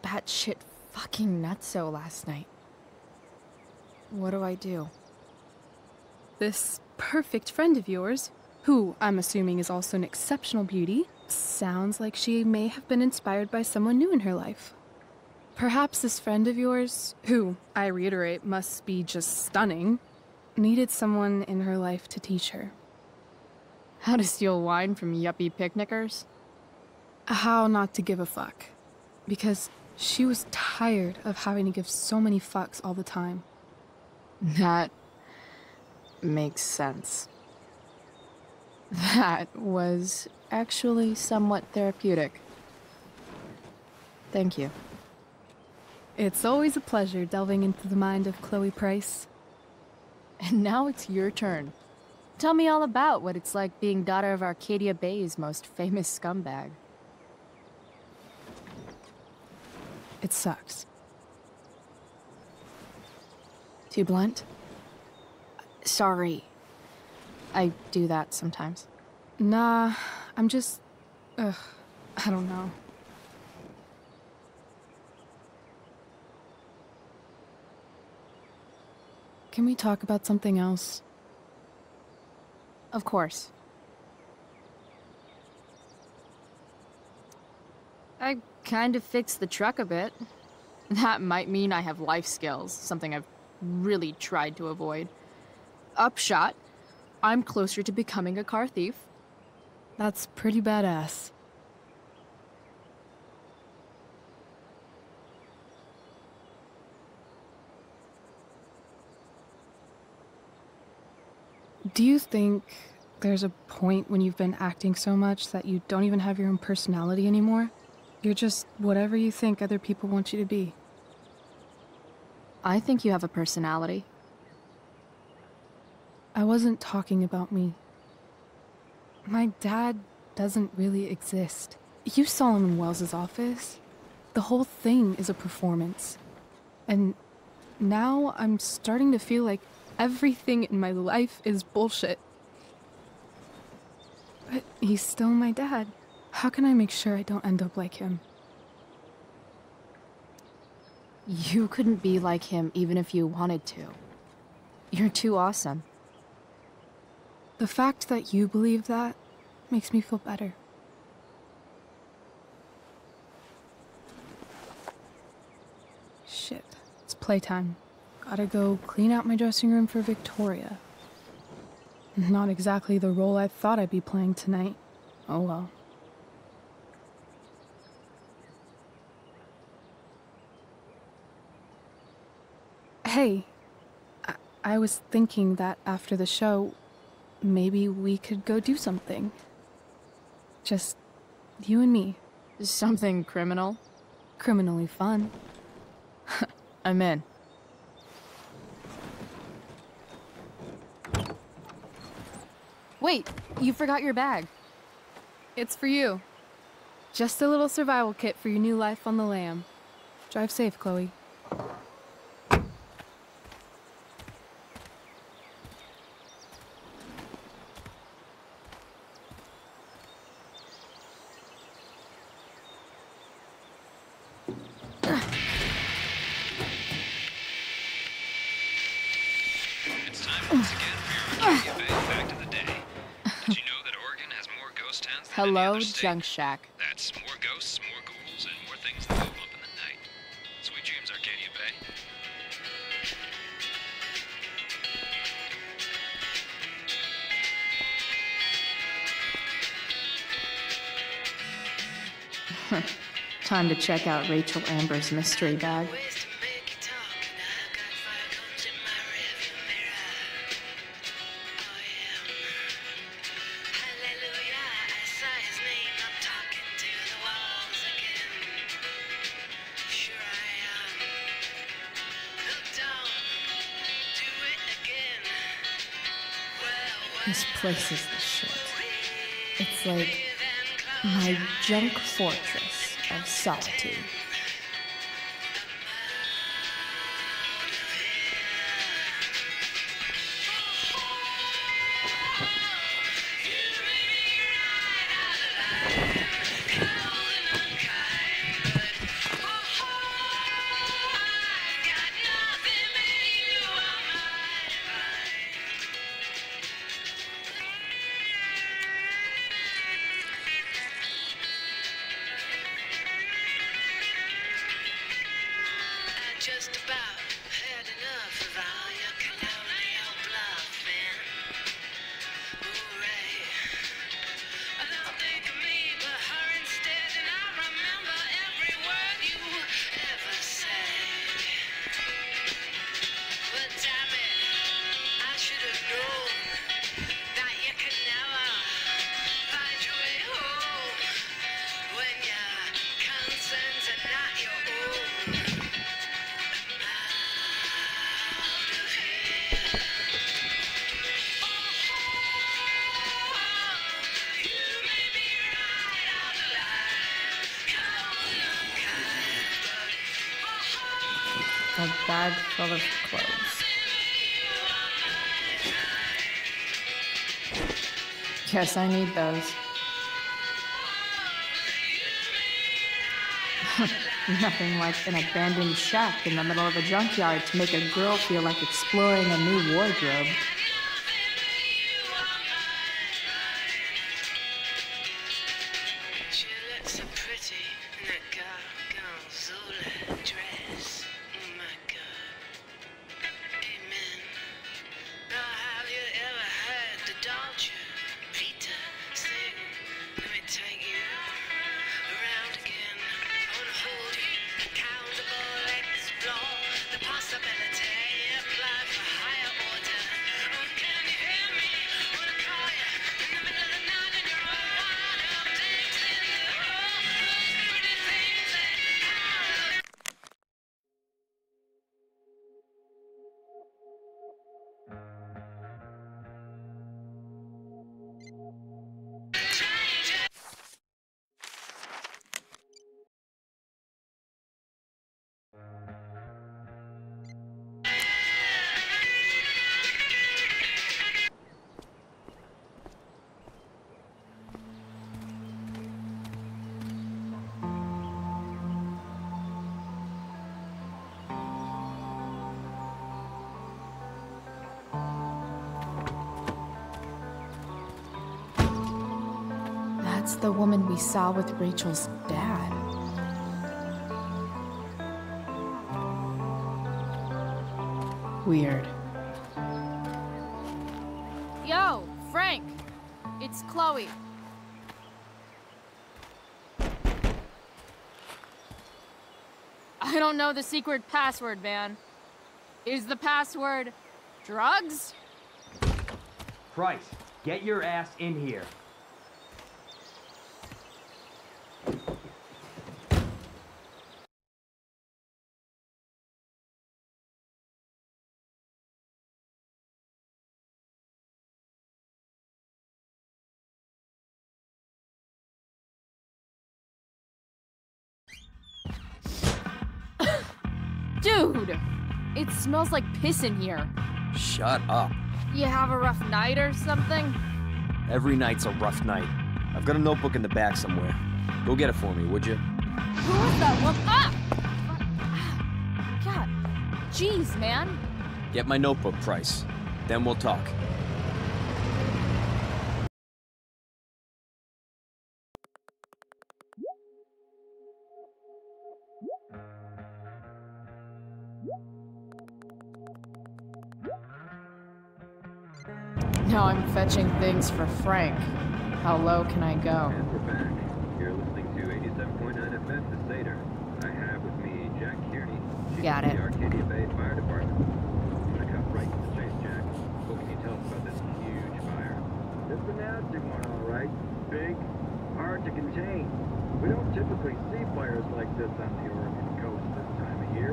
batshit fucking nutso last night. What do I do? This perfect friend of yours, who I'm assuming is also an exceptional beauty, sounds like she may have been inspired by someone new in her life. Perhaps this friend of yours, who, I reiterate, must be just stunning, needed someone in her life to teach her. How to steal wine from yuppie picnickers? How not to give a fuck. Because she was tired of having to give so many fucks all the time. That makes sense. That was actually somewhat therapeutic. Thank you. It's always a pleasure delving into the mind of Chloe Price. And now it's your turn. Tell me all about what it's like being daughter of Arcadia Bay's most famous scumbag. It sucks. Too blunt? Sorry. I do that sometimes. Nah, I'm just... I don't know. Can we talk about something else? Of course. I kind of fixed the truck a bit. That might mean I have life skills, something I've really tried to avoid. Upshot, I'm closer to becoming a car thief. That's pretty badass. Do you think there's a point when you've been acting so much that you don't even have your own personality anymore? You're just whatever you think other people want you to be. I think you have a personality. I wasn't talking about me. My dad doesn't really exist. You saw him in Wells's office. The whole thing is a performance. And now I'm starting to feel like everything in my life is bullshit. But he's still my dad. How can I make sure I don't end up like him? You couldn't be like him even if you wanted to. You're too awesome. The fact that you believe that makes me feel better. Shit, it's playtime. Gotta go clean out my dressing room for Victoria. Not exactly the role I thought I'd be playing tonight. Oh well. Hey, I was thinking that after the show, maybe we could go do something. Just you and me. Something criminal? Criminally fun. I'm in. Wait, you forgot your bag. It's for you. Just a little survival kit for your new life on the lam. Drive safe, Chloe. It's time once again for your Arcadia Bay fact of the day. Did you know that Oregon has more ghost towns than any Hello, other state? Junk Shack. That's more ghosts, more ghouls, and more things that go bump in the night. Sweet dreams, Arcadia Bay. Time to check out Rachel Amber's mystery bag. This place is the shit. It's like my junk fortress of solitude. Just about had enough of all your colonial bluffing. Hooray. Don't think of me, but her instead, and I remember every word you ever said. But damn it, I should have known that you could never find your way home when your concerns are not your own. A bag full of clothes. Guess I need those. Nothing like an abandoned shack in the middle of a junkyard to make a girl feel like exploring a new wardrobe. She looks so pretty in that gorgonzola dress. Oh my God. Amen. Now have you ever heard the Dolce Vita sing? Let me take you around again. I wanna hold you accountable, explore the possibility, apply for higher order. Oh, can you hear me? Wanna call you in the middle of the night and you're all wired up, takes in the whole pretty things that I love. the woman we saw with Rachel's dad. Weird. Yo, Frank! It's Chloe. I don't know the secret password, man. Is the password drugs? Price, get your ass in here. Dude! It smells like piss in here. Shut up. You have a rough night or something? Every night's a rough night. I've got a notebook in the back somewhere. Go get it for me, would you? Who is that one? Ah! God. Jeez, man. Get my notebook, Price. Then we'll talk. Now I'm fetching things for Frank. How low can I go? And we're back. You're listening to 87.9 FM, The Seder. I have with me Jack Kearney. Got it. The Arcadia Bay Fire Department. I'm gonna cut right to the chase, Jack. What can you tell us about this huge fire? It's a nasty one, all right. Big, hard to contain. We don't typically see fires like this on the Oregon coast this time of year.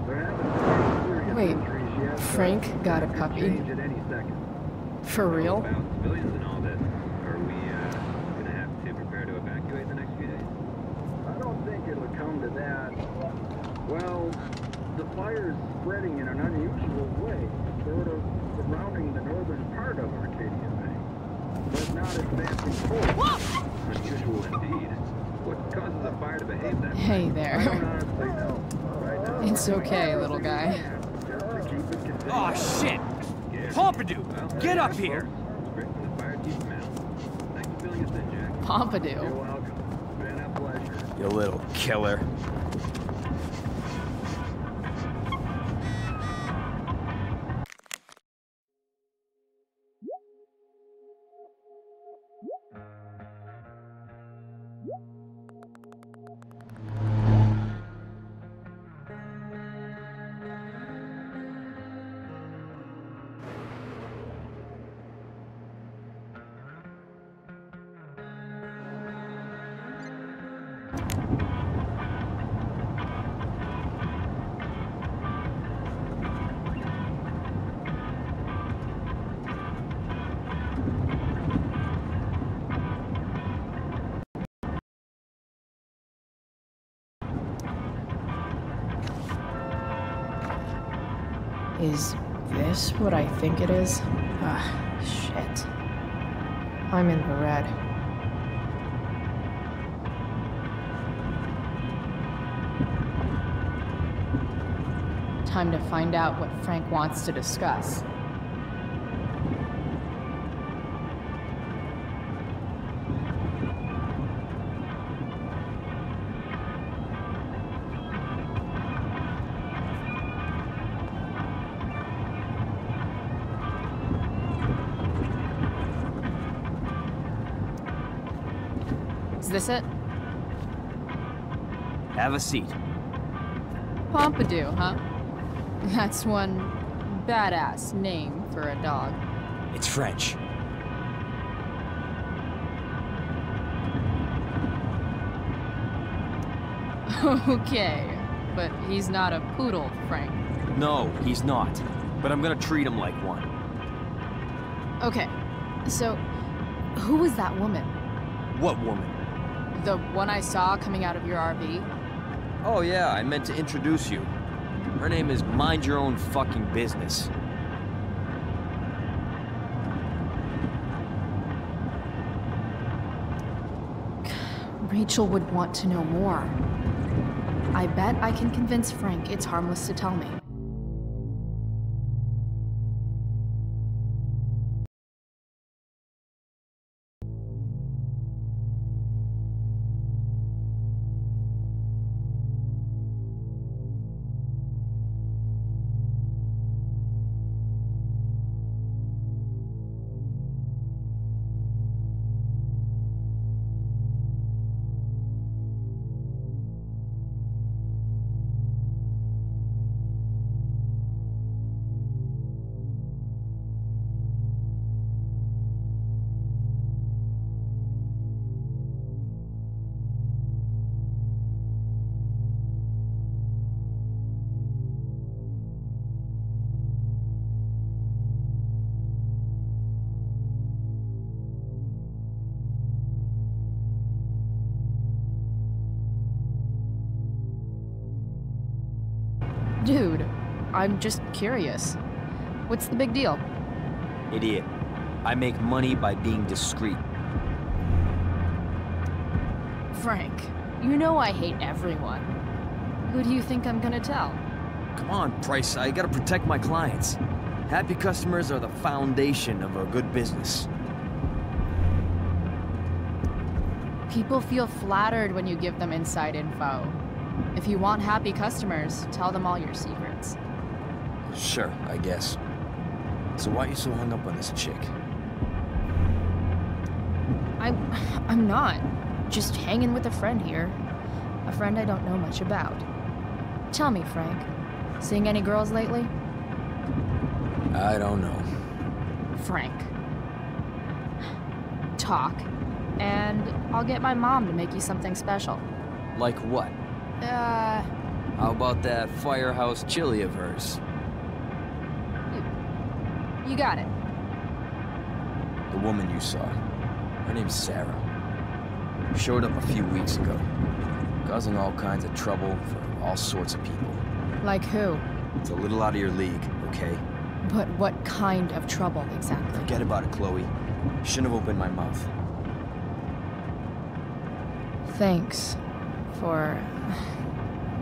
There haven't been serious Wait, injuries yet, Frank but got a that could puppy? change at any second. For real? About civilians and all this. Are we gonna have to prepare to evacuate the next few days? I don't think it'll come to that. Well, the fire's spreading in an unusual way, sort of surrounding the northern part of Arcadia Bay, but not advancing forward. Unusual indeed. What causes a fire to behave that way? Hey there. I don't honestly know. Right now, It's okay, little guy. just to keep it contained. Oh, shit! Pompidou, get up here! Pompidou. You little killer. Is this what I think it is? Ah, shit. I'm in the red. Time to find out what Frank wants to discuss. Is this it? Have a seat. Pompidou, huh? That's one badass name for a dog. It's French. Okay, but he's not a poodle, Frank. No, he's not. But I'm gonna treat him like one. Okay, so who was that woman? What woman? The one I saw coming out of your RV? Oh yeah, I meant to introduce you. Her name is Mind Your Own Fucking Business. Rachel would want to know more. I bet I can convince Frank it's harmless to tell me. Dude, I'm just curious. What's the big deal? Idiot. I make money by being discreet. Frank, you know I hate everyone. Who do you think I'm gonna tell? Come on, Price, I gotta protect my clients. Happy customers are the foundation of a good business. People feel flattered when you give them inside info. If you want happy customers, tell them all your secrets. Sure, I guess. So why are you so hung up on this chick? I'm not. Just hanging with a friend here. A friend I don't know much about. Tell me, Frank, seeing any girls lately? I don't know. Frank. Talk, and I'll get my mom to make you something special. Like what? How about that firehouse chili of hers? You got it. The woman you saw. Her name's Sarah. Showed up a few weeks ago, causing all kinds of trouble for all sorts of people. Like who? It's a little out of your league, okay? But what kind of trouble exactly? Forget about it, Chloe. Shouldn't have opened my mouth. Thanks for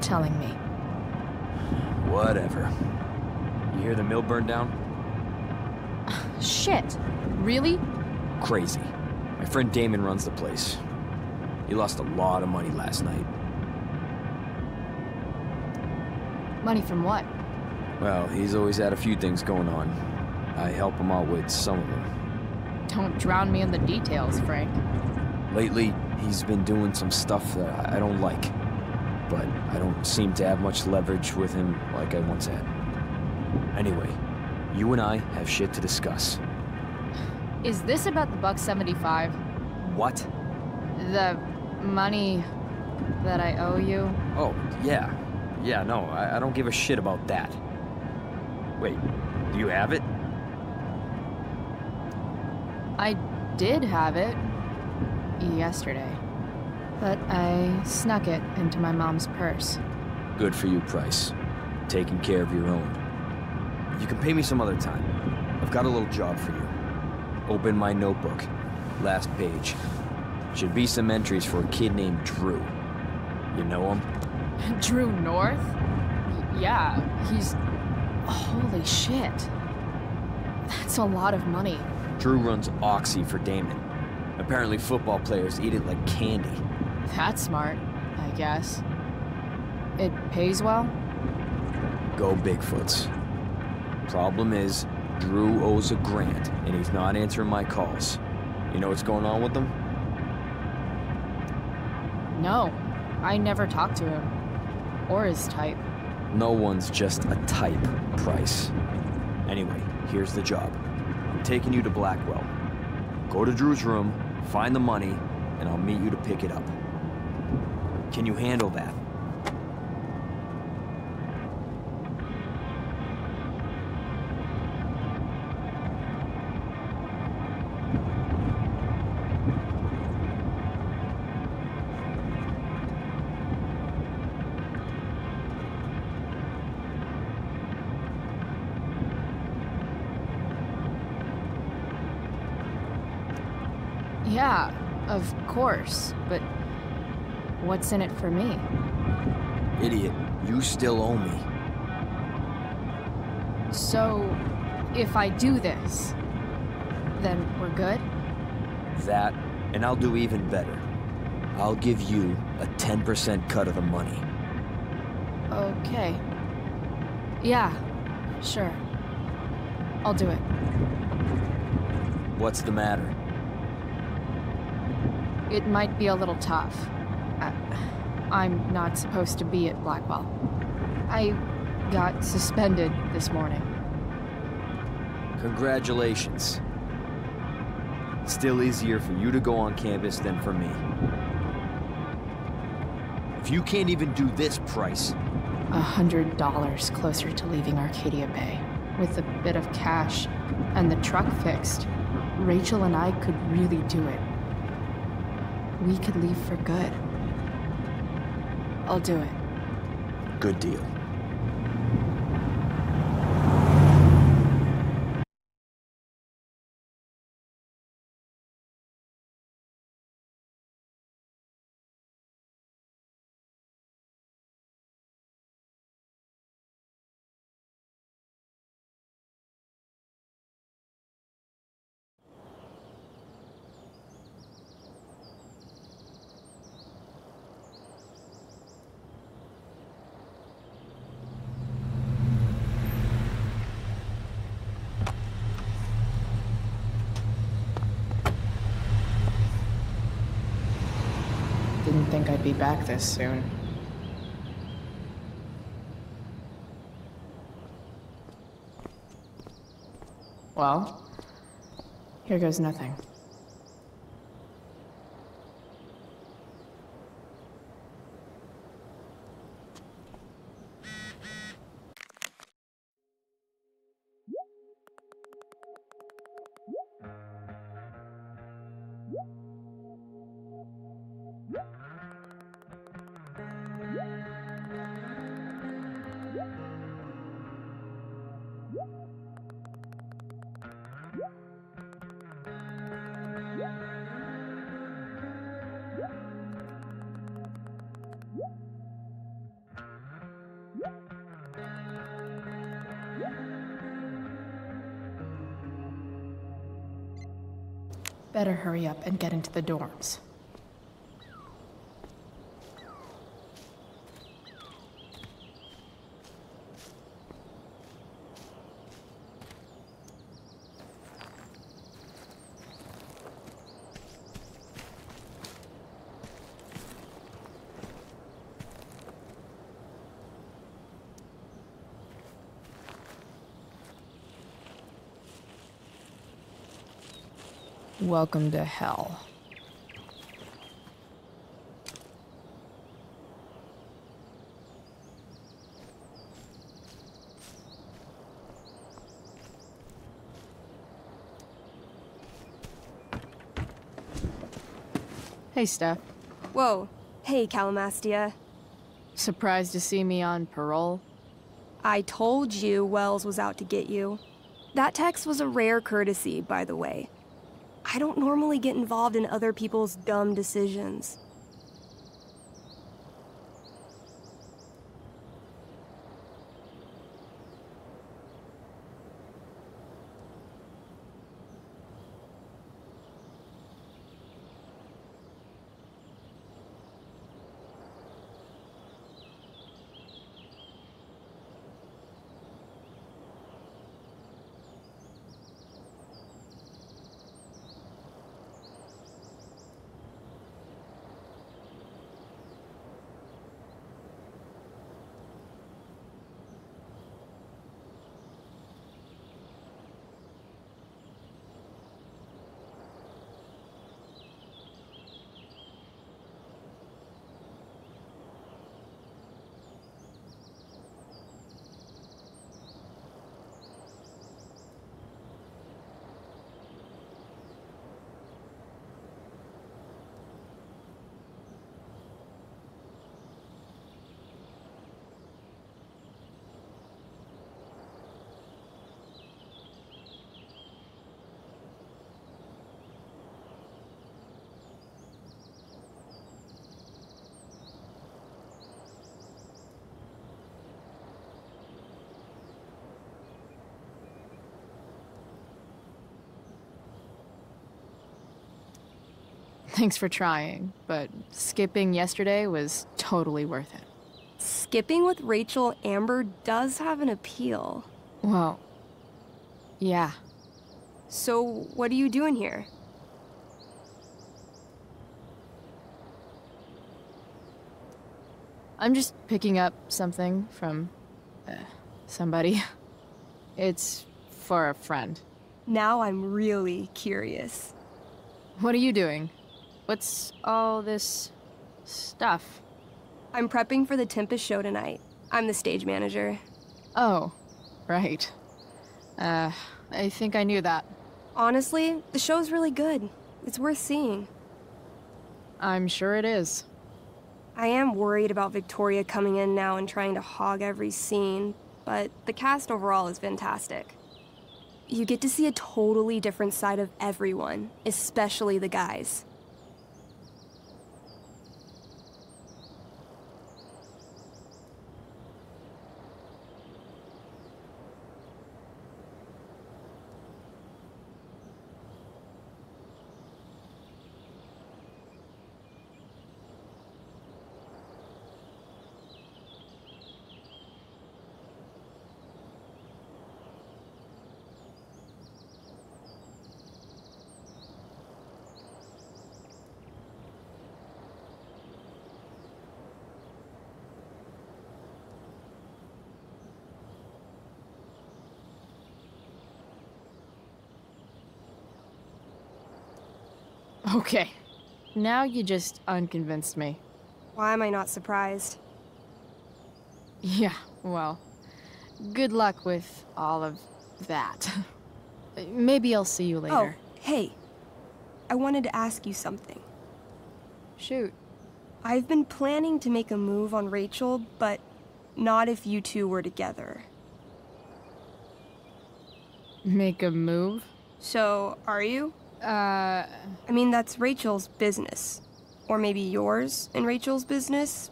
telling me. Whatever. You hear the mill burn down? Shit. Really? Crazy. My friend Damon runs the place. He lost a lot of money last night. Money from what? Well, he's always had a few things going on. I help him out with some of them. Don't drown me in the details, Frank. Lately, he's been doing some stuff that I don't like. But I don't seem to have much leverage with him like I once had. Anyway, you and I have shit to discuss. Is this about the $1.75? What? The money that I owe you? Oh, yeah. Yeah, no, I don't give a shit about that. Wait, do you have it? I did have it yesterday, but I snuck it into my mom's purse. Good for you, Price. Taking care of your own. You can pay me some other time. I've got a little job for you. Open my notebook. Last page. Should be some entries for a kid named Drew. You know him? Drew North? Yeah, he's... Holy shit. That's a lot of money. Drew runs Oxy for Damon. Apparently football players eat it like candy. That's smart, I guess. It pays well? Go Bigfoots. Problem is, Drew owes a grant, and he's not answering my calls. You know what's going on with him? No, I never talked to him. Or his type. No one's just a type, Price. Anyway, here's the job. I'm taking you to Blackwell. Go to Drew's room, find the money, and I'll meet you to pick it up. Can you handle that? Yeah, of course, but what's in it for me? Idiot, you still owe me. So, if I do this, then we're good? That, and I'll do even better. I'll give you a 10% cut of the money. Okay. Yeah, sure. I'll do it. What's the matter? It might be a little tough. I'm not supposed to be at Blackwell. I got suspended this morning. Congratulations. Still easier for you to go on campus than for me. If you can't even do this, Price... $100 closer to leaving Arcadia Bay. With a bit of cash and the truck fixed, Rachel and I could really do it. We could leave for good. I'll do it. Good deal. I'd be back this soon. Well, here goes nothing. Better hurry up and get into the dorms. Welcome to hell. Hey, Steph. Whoa. Hey, Calamastia. Surprised to see me on parole? I told you Wells was out to get you. That text was a rare courtesy, by the way. I don't normally get involved in other people's dumb decisions. Thanks for trying, but skipping yesterday was totally worth it. Skipping with Rachel Amber does have an appeal. Well, yeah. So, what are you doing here? I'm just picking up something from somebody. It's for a friend. Now I'm really curious. What are you doing? What's all this stuff? I'm prepping for the Tempest show tonight. I'm the stage manager. Oh, right. I think I knew that. Honestly, the show's really good. It's worth seeing. I'm sure it is. I am worried about Victoria coming in now and trying to hog every scene, but the cast overall is fantastic. You get to see a totally different side of everyone, especially the guys. Okay, now you just unconvinced me. Why am I not surprised? Yeah, well, good luck with all of that. Maybe I'll see you later. Oh, hey. I wanted to ask you something. Shoot. I've been planning to make a move on Rachel, but not if you two were together. Make a move? So, are you? I mean, that's Rachel's business. Or maybe yours and Rachel's business.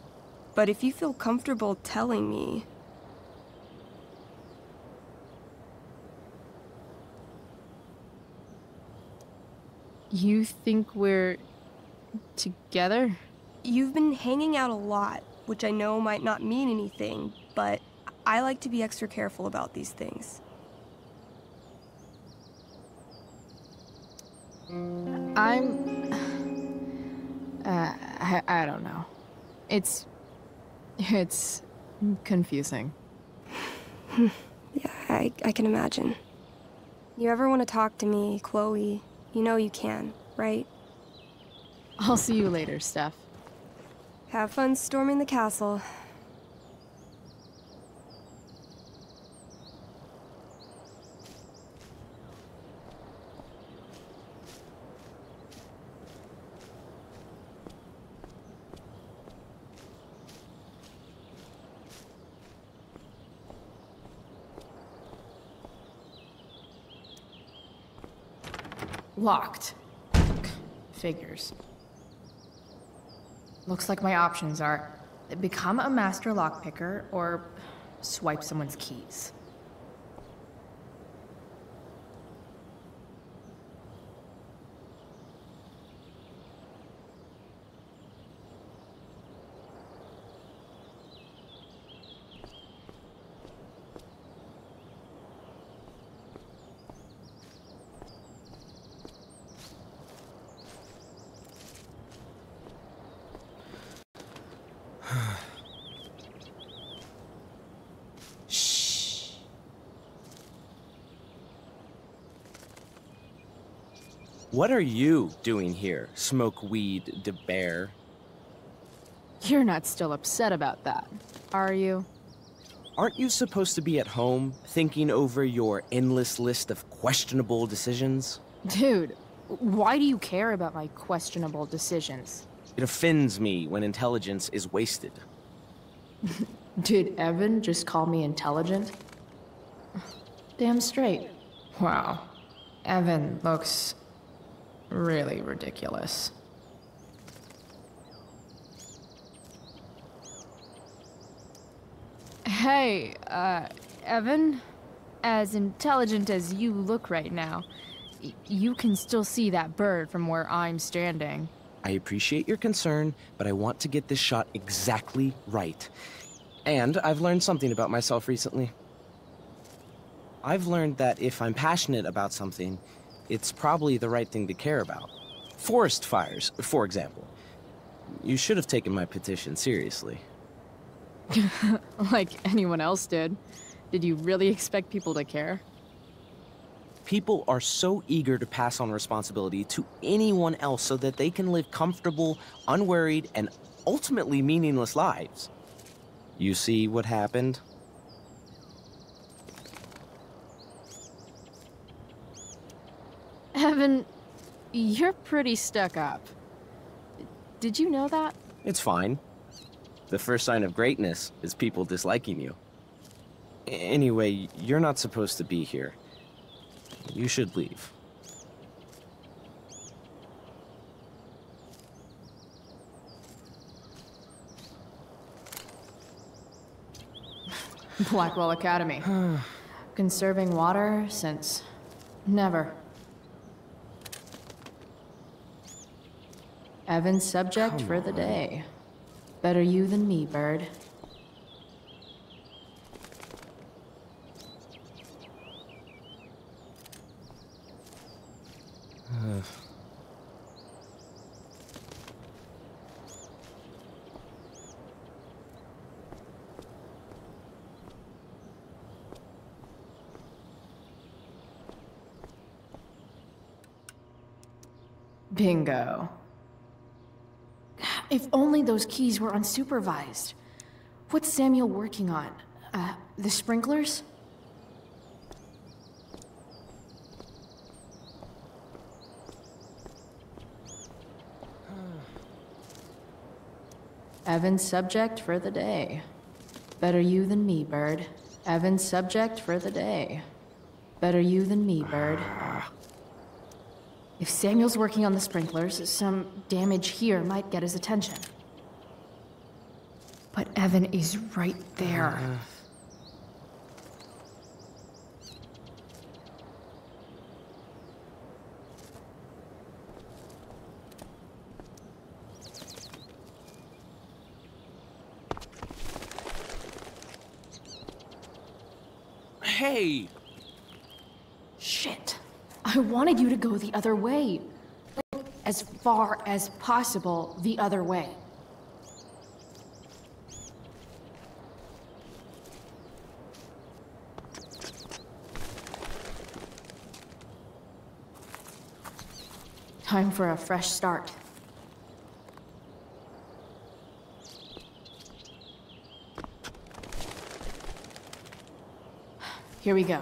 But if you feel comfortable telling me... You think we're... together? You've been hanging out a lot, which I know might not mean anything, but I like to be extra careful about these things. I don't know. It's confusing. Yeah, I can imagine. You ever want to talk to me, Chloe, you know you can, right? I'll see you later, Steph. Have fun storming the castle. Locked. Figures. Looks like my options are become a master lockpicker or swipe someone's keys. What are you doing here, smoke weed de bear? You're not still upset about that, are you? Aren't you supposed to be at home, thinking over your endless list of questionable decisions? Dude, why do you care about my questionable decisions? It offends me when intelligence is wasted. Did Evan just call me intelligent? Damn straight. Wow. Evan looks really ridiculous. Hey, Evan? As intelligent as you look right now, you can still see that bird from where I'm standing. I appreciate your concern, but I want to get this shot exactly right. And I've learned something about myself recently. I've learned that if I'm passionate about something, it's probably the right thing to care about. Forest fires, for example. You should have taken my petition seriously. Like anyone else did. Did you really expect people to care? People are so eager to pass on responsibility to anyone else so that they can live comfortable, unworried, and ultimately meaningless lives. You see what happened? Evan, you're pretty stuck up. Did you know that? It's fine. The first sign of greatness is people disliking you. Anyway, you're not supposed to be here. You should leave. Blackwell Academy. Conserving water since never. Evan's subject for the day. Better you than me, bird. Bingo. If only those keys were unsupervised. What's Samuel working on? The sprinklers? Evan's subject for the day. Better you than me, Bird. Evan's subject for the day. Better you than me, Bird. If Samuel's working on the sprinklers, some damage here might get his attention. But Evan is right there. Hey! Shit. I wanted you to go the other way. Like, as far as possible the other way. Time for a fresh start. Here we go.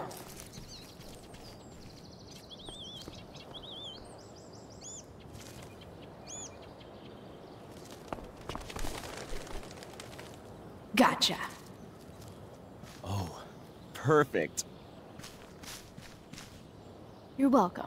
Gotcha. Oh, perfect. You're welcome.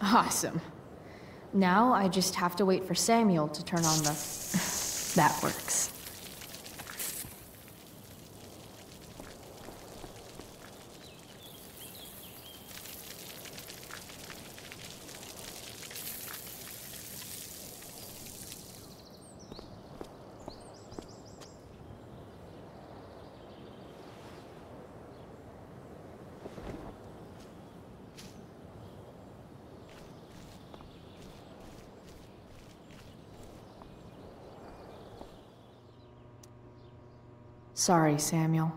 Awesome. Now I just have to wait for Samuel to turn on the... That works. Sorry, Samuel.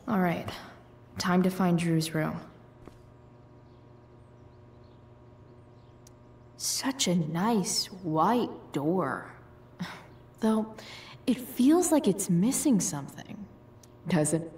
All right, time to find Drew's room. Such a nice white door. Though, it feels like it's missing something, does it?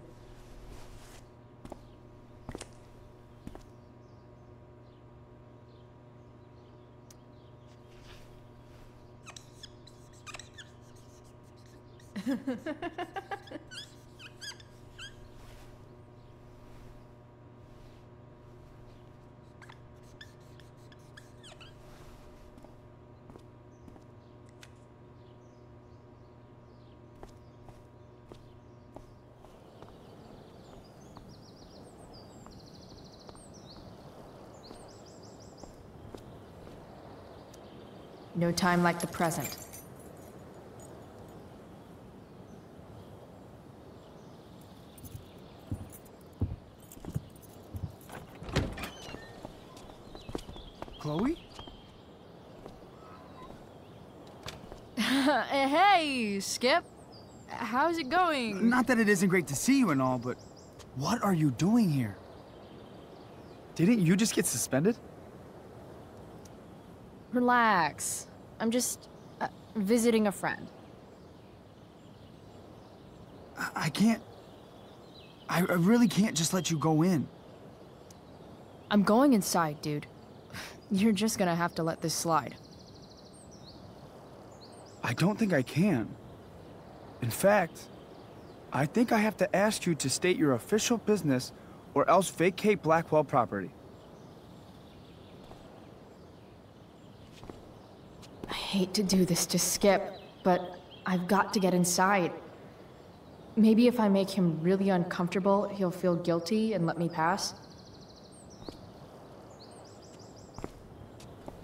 No time like the present. Chloe? Hey, Skip. How's it going? Not that it isn't great to see you and all, but what are you doing here? Didn't you just get suspended? Relax. I'm just visiting a friend. I can't... I really can't just let you go in. I'm going inside, dude. You're just gonna have to let this slide. I don't think I can. In fact, I think I have to ask you to state your official business or else vacate Blackwell property. I hate to do this to Skip, but I've got to get inside. Maybe if I make him really uncomfortable, he'll feel guilty and let me pass.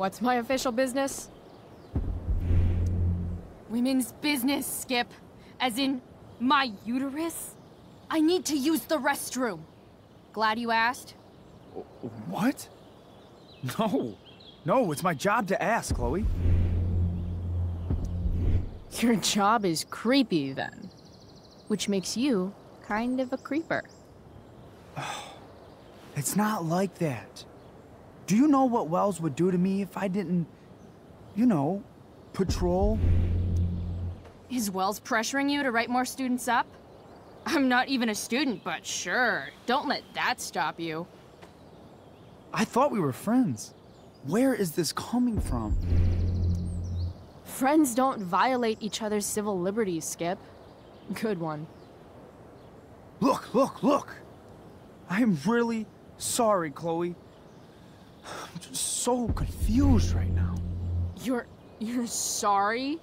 What's my official business? Women's business, Skip. As in, my uterus? I need to use the restroom. Glad you asked. What? No. No, it's my job to ask, Chloe. Your job is creepy, then. Which makes you kind of a creeper. It's not like that. Do you know what Wells would do to me if I didn't, you know, patrol? Is Wells pressuring you to write more students up? I'm not even a student, but sure. Don't let that stop you. I thought we were friends. Where is this coming from? Friends don't violate each other's civil liberties, Skip. Good one. Look! I'm really sorry, Chloe. I'm just so confused right now. You're sorry?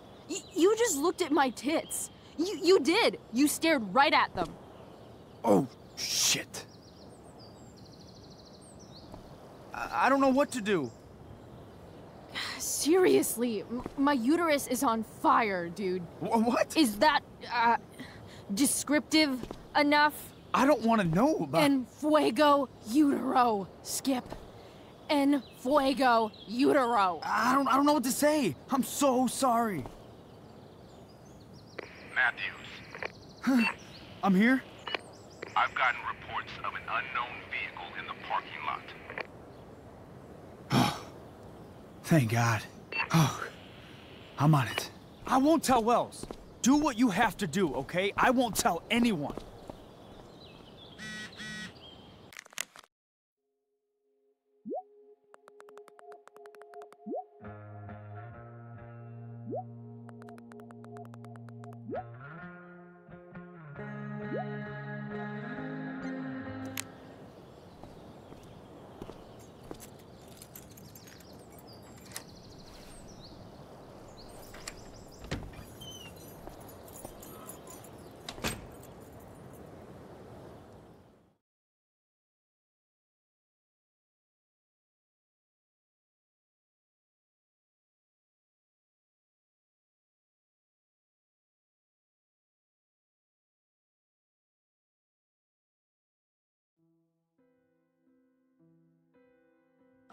You just looked at my tits. You did. You stared right at them. Oh, shit. I don't know what to do. Seriously, my uterus is on fire, dude. What? Is that, descriptive enough? I don't want to know about... En fuego utero, Skip. En fuego utero. I don't know what to say. I'm so sorry. Matthews. I'm here? I've gotten reports of an unknown vehicle in the parking lot. Thank God. Oh, I'm on it. I won't tell Wells. Do what you have to do, okay? I won't tell anyone.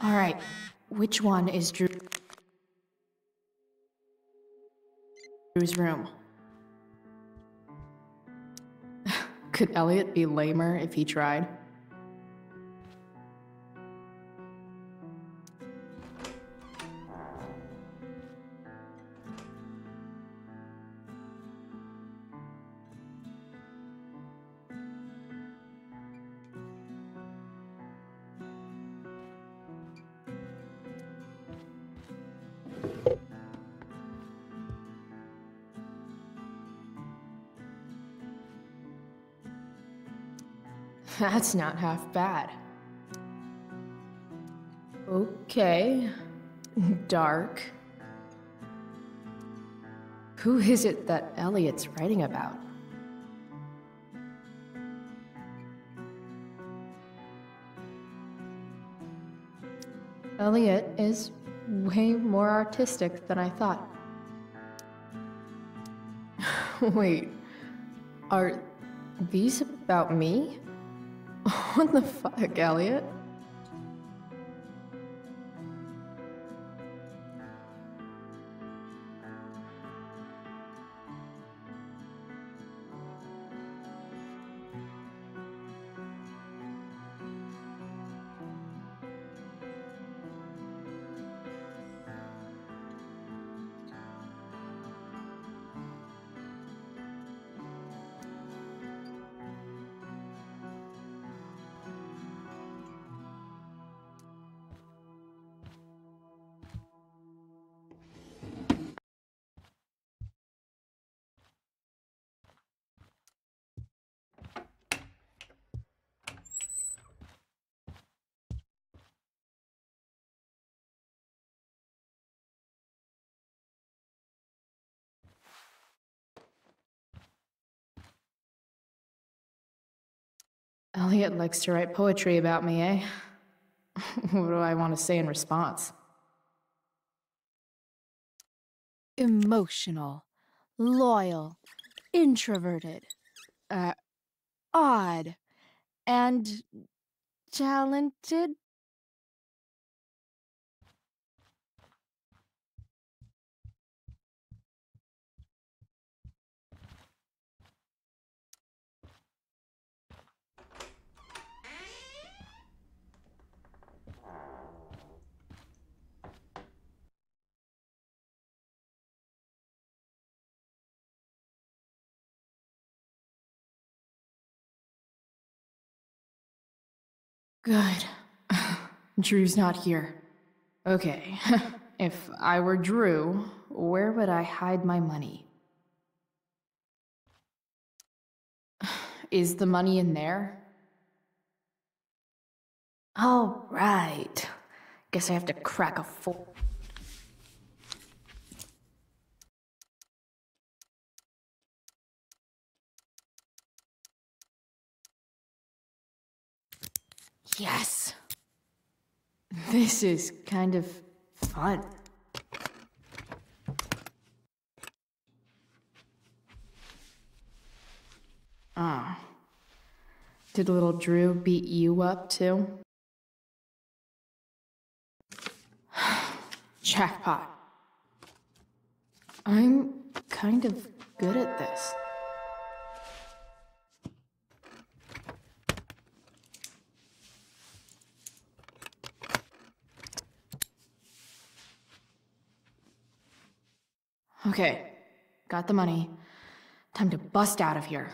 All right, which one is Drew's room? Could Elliot be lamer if he tried? That's not half bad. Okay. Dark. Who is it that Elliot's writing about? Elliot is way more artistic than I thought. Wait, are these about me? What the fuck, Elliot? Elliot likes to write poetry about me, eh? What do I want to say in response? Emotional, loyal, introverted, odd, and talented. Good. Drew's not here. Okay, if I were Drew, where would I hide my money? Is the money in there? Oh, right. Guess I have to crack a fool. Yes! This is kind of fun. Ah. Did little Drew beat you up, too? Jackpot. I'm kind of good at this. Okay, got the money. Time to bust out of here.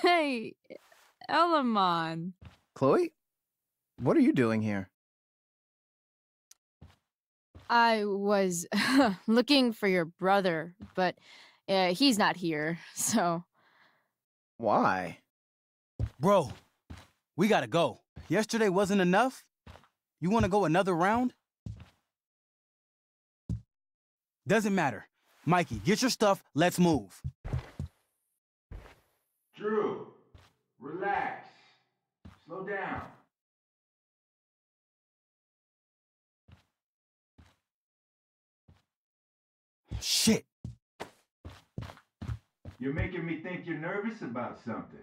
Hey, Elamon. Chloe? What are you doing here? I was looking for your brother, but he's not here, so... Why? Bro, we gotta go. Yesterday wasn't enough? You wanna go another round? Doesn't matter. Mikey, get your stuff, let's move. Drew, relax. Slow down. Shit. You're making me think you're nervous about something.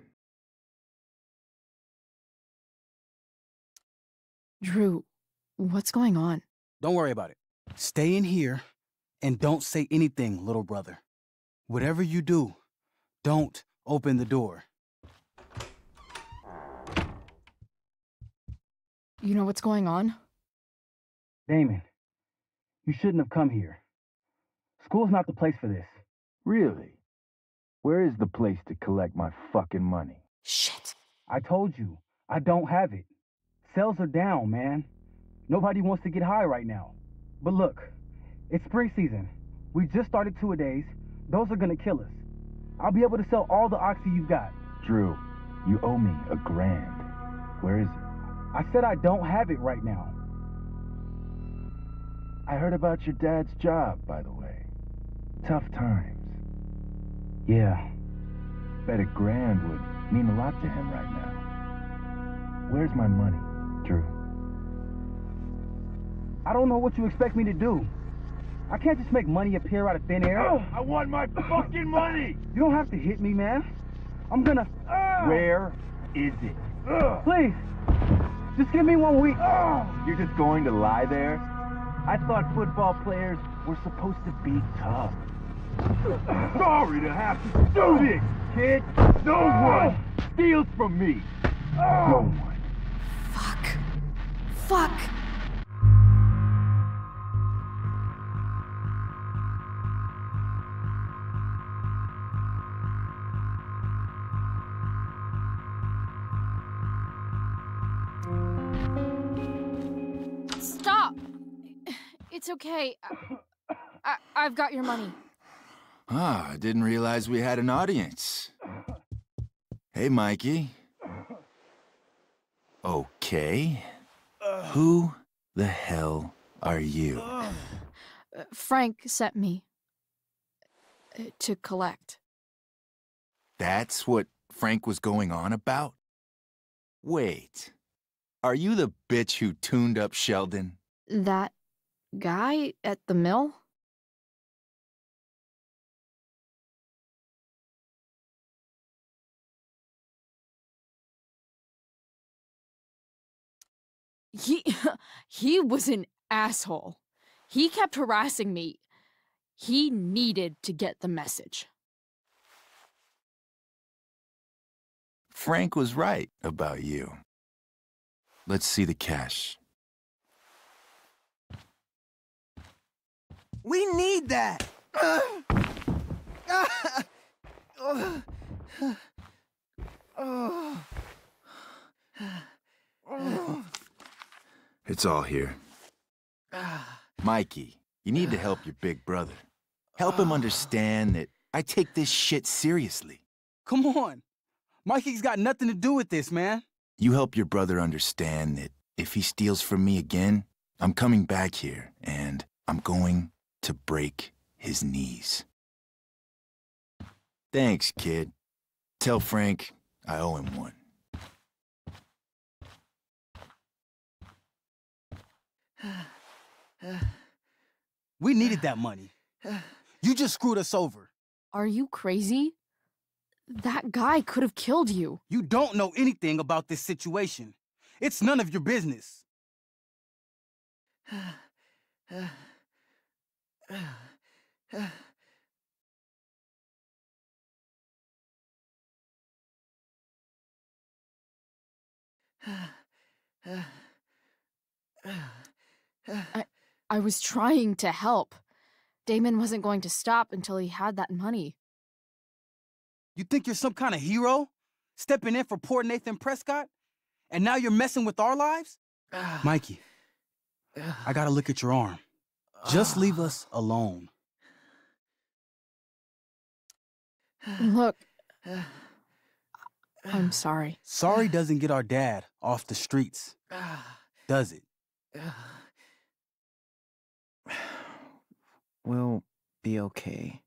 Drew, what's going on? Don't worry about it. Stay in here and don't say anything, little brother. Whatever you do, don't open the door. You know what's going on? Damon, you shouldn't have come here. School's not the place for this. Really? Where is the place to collect my fucking money? Shit. I told you, I don't have it. Sales are down, man. Nobody wants to get high right now. But look, it's spring season. We just started two-a-days. Those are gonna kill us. I'll be able to sell all the oxy you've got. Drew, you owe me $1,000. Where is it? I said I don't have it right now. I heard about your dad's job, by the way. Tough times. Yeah. Bet $1,000 would mean a lot to him right now. Where's my money, Drew? I don't know what you expect me to do. I can't just make money appear out of thin air. I want my fucking money! You don't have to hit me, man. I'm gonna... Where is it? Please, just give me 1 week. You're just going to lie there? I thought football players were supposed to be tough. Sorry to have to do this, kid. No one steals from me. No one. Fuck. Fuck. Stop! It's okay. I've got your money. Ah, I didn't realize we had an audience. Hey, Mikey. Okay. Who the hell are you? Frank sent me to collect. That's what Frank was going on about? Wait. Are you the bitch who tuned up Sheldon? That guy at the mill? He he was an asshole. He kept harassing me. He needed to get the message. Frank was right about you. Let's see the cash. We need that! It's all here. Mikey, you need to help your big brother. Help him understand that I take this shit seriously. Come on. Mikey's got nothing to do with this, man. You help your brother understand that if he steals from me again, I'm coming back here and I'm going to break his knees. Thanks, kid. Tell Frank I owe him one. We needed that money. You just screwed us over. Are you crazy? That guy could have killed you. You don't know anything about this situation. It's none of your business. I was trying to help. Damon wasn't going to stop until he had that money. You think you're some kind of hero? Stepping in for poor Nathan Prescott? And now you're messing with our lives? Mikey, I gotta look at your arm. Just leave us alone. Look, I'm sorry. Sorry doesn't get our dad off the streets, does it? We'll be okay.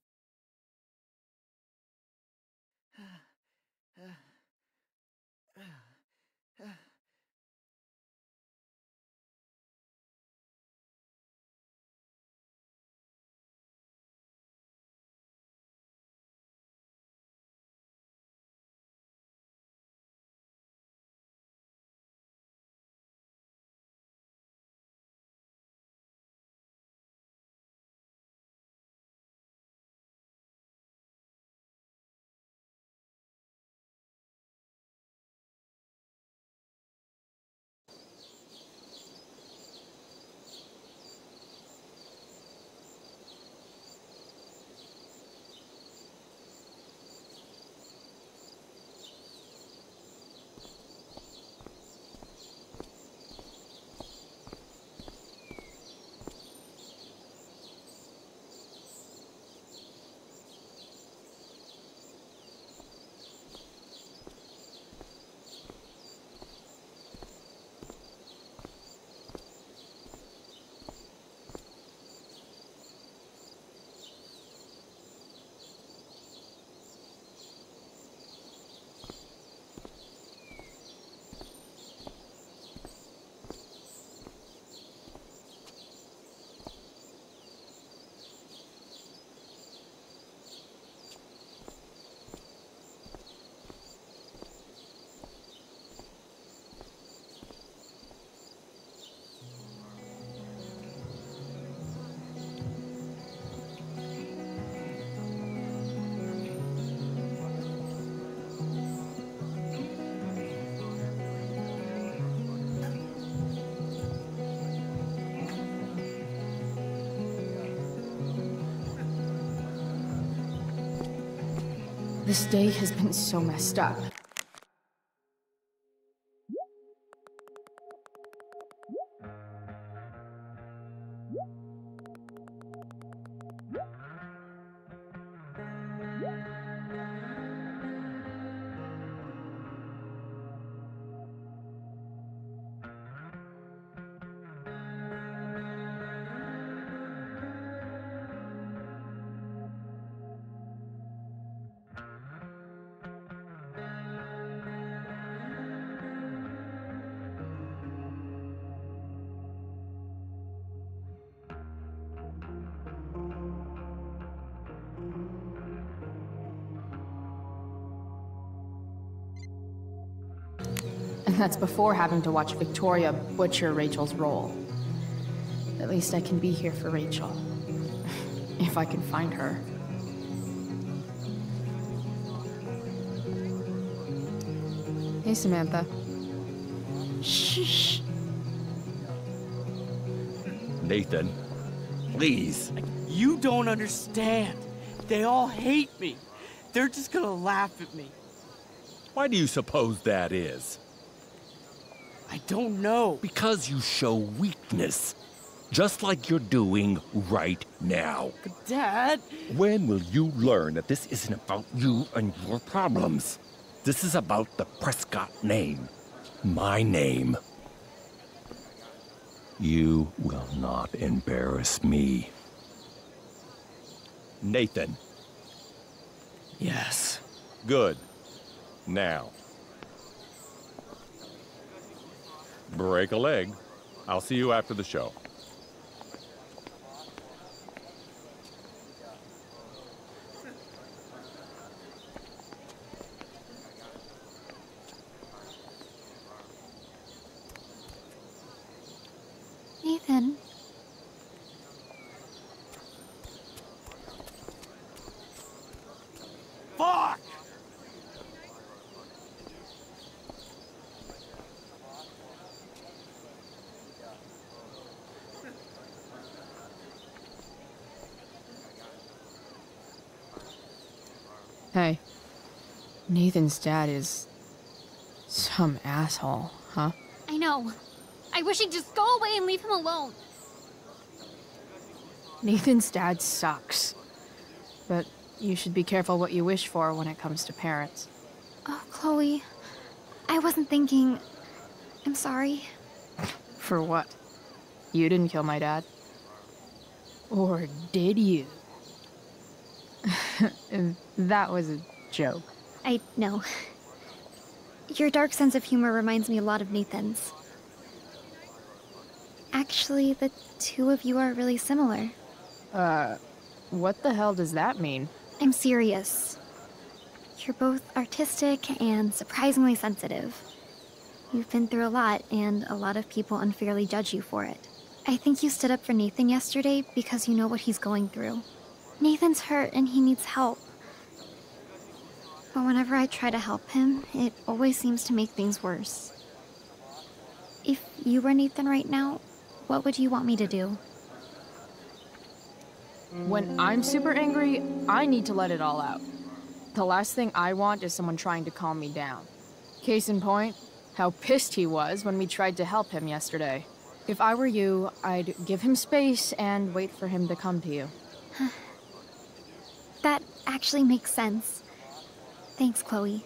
This day has been so messed up. That's before having to watch Victoria butcher Rachel's role. At least I can be here for Rachel. If I can find her. Hey, Samantha. Shh. Nathan, please. You don't understand. They all hate me. They're just gonna laugh at me. Why do you suppose that is? I don't know. Because you show weakness. Just like you're doing right now. But Dad... When will you learn that this isn't about you and your problems? This is about the Prescott name. My name. You will not embarrass me. Nathan. Yes. Good. Now. Break a leg. I'll see you after the show. Nathan. Fuck! Hey. Nathan's dad is... some asshole, huh? I know. I wish he'd just go away and leave him alone. Nathan's dad sucks. But you should be careful what you wish for when it comes to parents. Oh, Chloe. I wasn't thinking... I'm sorry. For what? You didn't kill my dad? Or did you? That was a joke. I know. Your dark sense of humor reminds me a lot of Nathan's. Actually, the two of you are really similar. What the hell does that mean? I'm serious. You're both artistic and surprisingly sensitive. You've been through a lot, and a lot of people unfairly judge you for it. I think you stood up for Nathan yesterday because you know what he's going through. Nathan's hurt and he needs help. But whenever I try to help him, it always seems to make things worse. If you were Nathan right now, what would you want me to do? When I'm super angry, I need to let it all out. The last thing I want is someone trying to calm me down. Case in point, how pissed he was when we tried to help him yesterday. If I were you, I'd give him space and wait for him to come to you. That actually makes sense. Thanks, Chloe.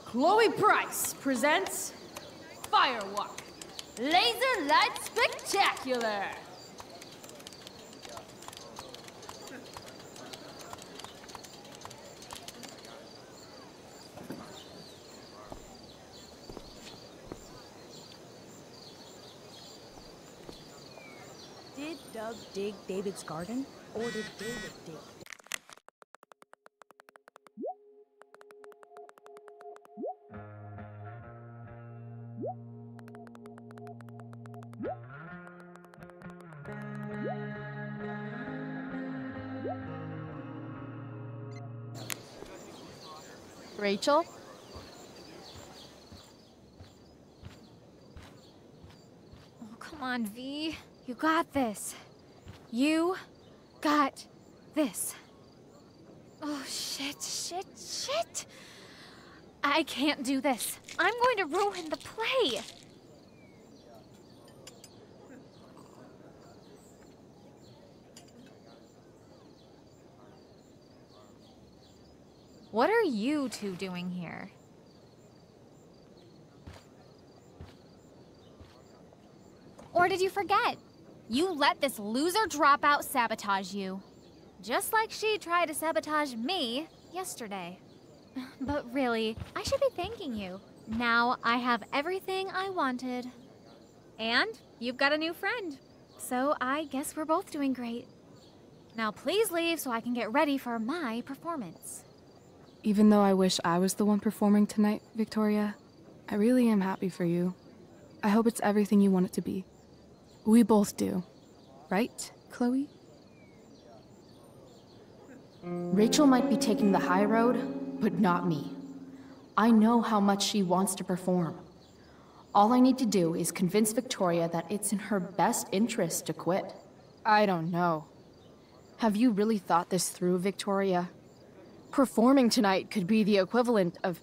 Chloe Price presents Firewalk. Laser Light Spectacular! Did Doug dig David's garden? Or did David dig? Rachel? Oh, come on, V. You got this. You got this. Oh, shit. I can't do this. I'm going to ruin the play. What are you two doing here? Or did you forget? You let this loser dropout sabotage you. Just like she tried to sabotage me yesterday. But really, I should be thanking you. Now I have everything I wanted. And you've got a new friend. So I guess we're both doing great. Now please leave so I can get ready for my performance. Even though I wish I was the one performing tonight, Victoria, I really am happy for you. I hope it's everything you want it to be. We both do. Right, Chloe? Rachel might be taking the high road, but not me. I know how much she wants to perform. All I need to do is convince Victoria that it's in her best interest to quit. I don't know. Have you really thought this through, Victoria? Performing tonight could be the equivalent of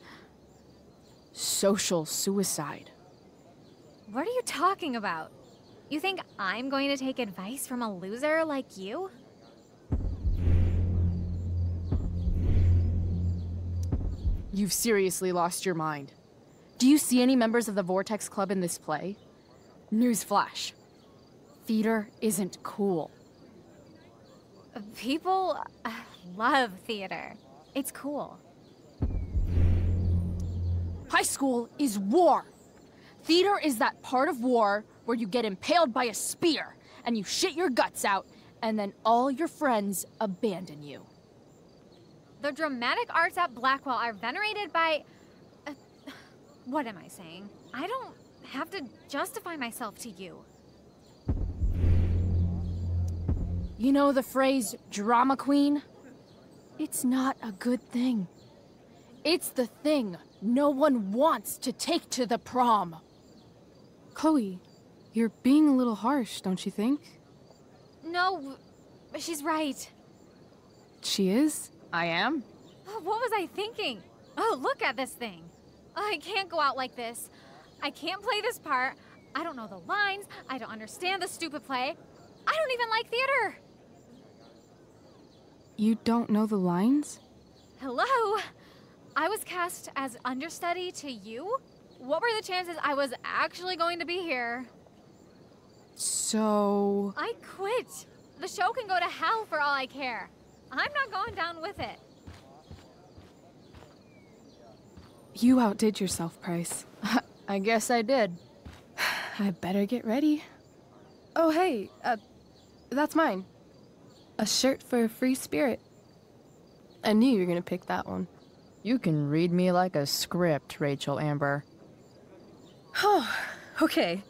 social suicide. What are you talking about? You think I'm going to take advice from a loser like you? You've seriously lost your mind. Do you see any members of the Vortex Club in this play? Newsflash. Theater isn't cool. People love theater. It's cool. High school is war. Theater is that part of war where you get impaled by a spear and you shit your guts out and then all your friends abandon you. The dramatic arts at Blackwell are venerated by... what am I saying? I don't have to justify myself to you. You know the phrase, drama queen? It's not a good thing. It's the thing no one wants to take to the prom. Chloe, you're being a little harsh, don't you think? No, she's right. She is? I am? What was I thinking? Oh, look at this thing. I can't go out like this. I can't play this part. I don't know the lines. I don't understand the stupid play. I don't even like theater. You don't know the lines? Hello? I was cast as understudy to you? What were the chances I was actually going to be here? So... I quit. The show can go to hell for all I care. I'm not going down with it. You outdid yourself, Price. I guess I did. I better get ready. Oh, hey, that's mine. A shirt for a free spirit. I knew you were gonna pick that one. You can read me like a script, Rachel Amber. Oh, okay.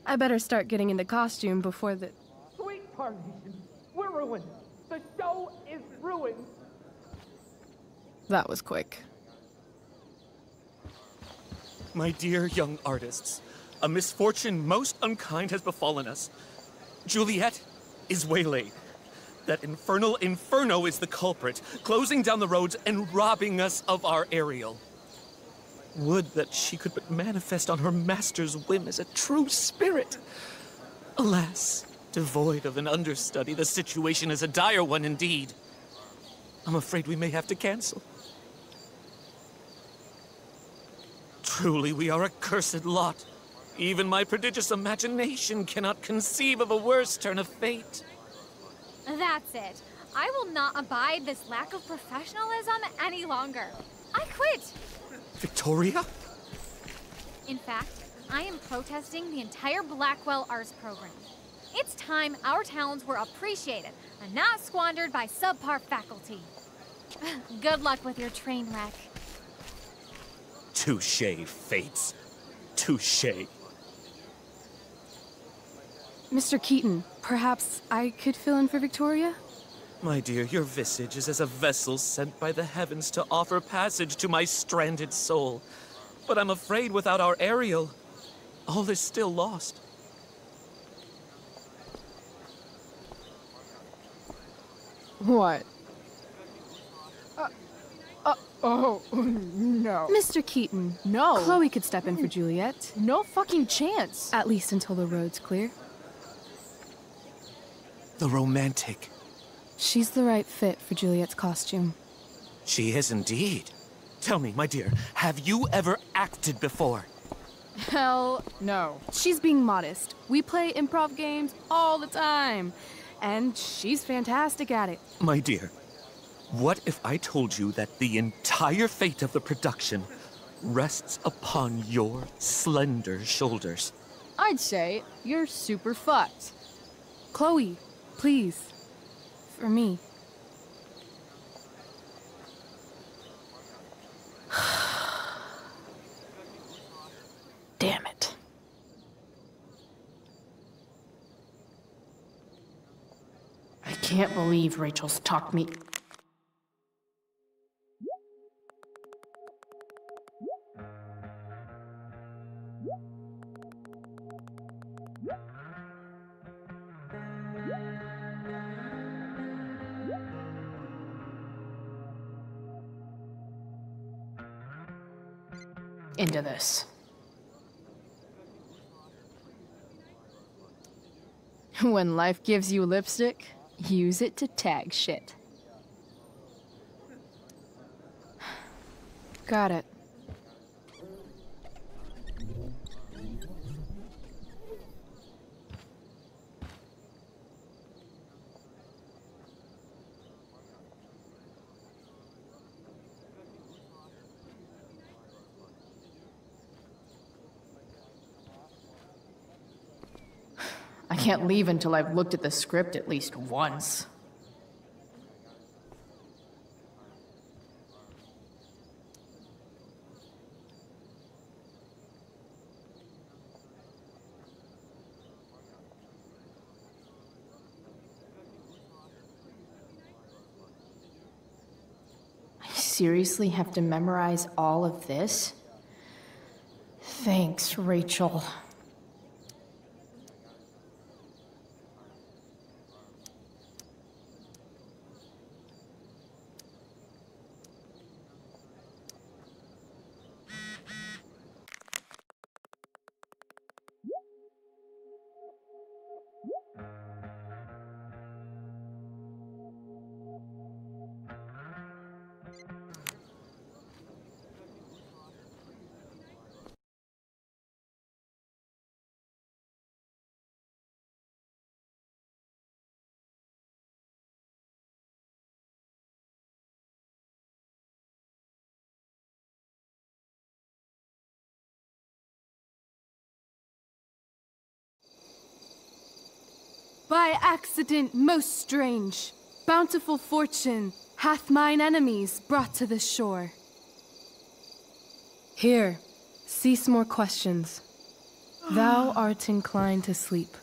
I better start getting into costume before the... Sweet Tarnation, we're ruined. The show is ruined. That was quick. My dear young artists, a misfortune most unkind has befallen us. Juliet is waylaid. That infernal Inferno is the culprit, closing down the roads and robbing us of our Ariel. Would that she could but manifest on her master's whim as a true spirit. Alas, devoid of an understudy, the situation is a dire one indeed. I'm afraid we may have to cancel. Truly, we are a cursed lot. Even my prodigious imagination cannot conceive of a worse turn of fate. That's it. I will not abide this lack of professionalism any longer. I quit. Victoria? In fact, I am protesting the entire Blackwell Arts program. It's time our talents were appreciated and not squandered by subpar faculty. Good luck with your train wreck. Touché, Fates. Touché. Mr. Keaton, perhaps I could fill in for Victoria? My dear, your visage is as a vessel sent by the heavens to offer passage to my stranded soul. But I'm afraid without our Ariel, all is still lost. What? Oh, no. Mr. Keaton. No. Chloe could step in for Juliet. No fucking chance. At least until the road's clear. The romantic. She's the right fit for Juliet's costume. She is indeed. Tell me, my dear, have you ever acted before? Hell no. She's being modest. We play improv games all the time. And she's fantastic at it. My dear, What if I told you that the entire fate of the production rests upon your slender shoulders? I'd say you're super fucked. Chloe, please. For me. Damn it. I can't believe Rachel's talked me. Into this. When life gives you lipstick, use it to tag shit. Got it. I can't leave until I've looked at the script at least once. I seriously have to memorize all of this? Thanks, Rachel. By accident most strange, bountiful fortune hath mine enemies brought to this shore. Here, cease more questions. Thou art inclined to sleep.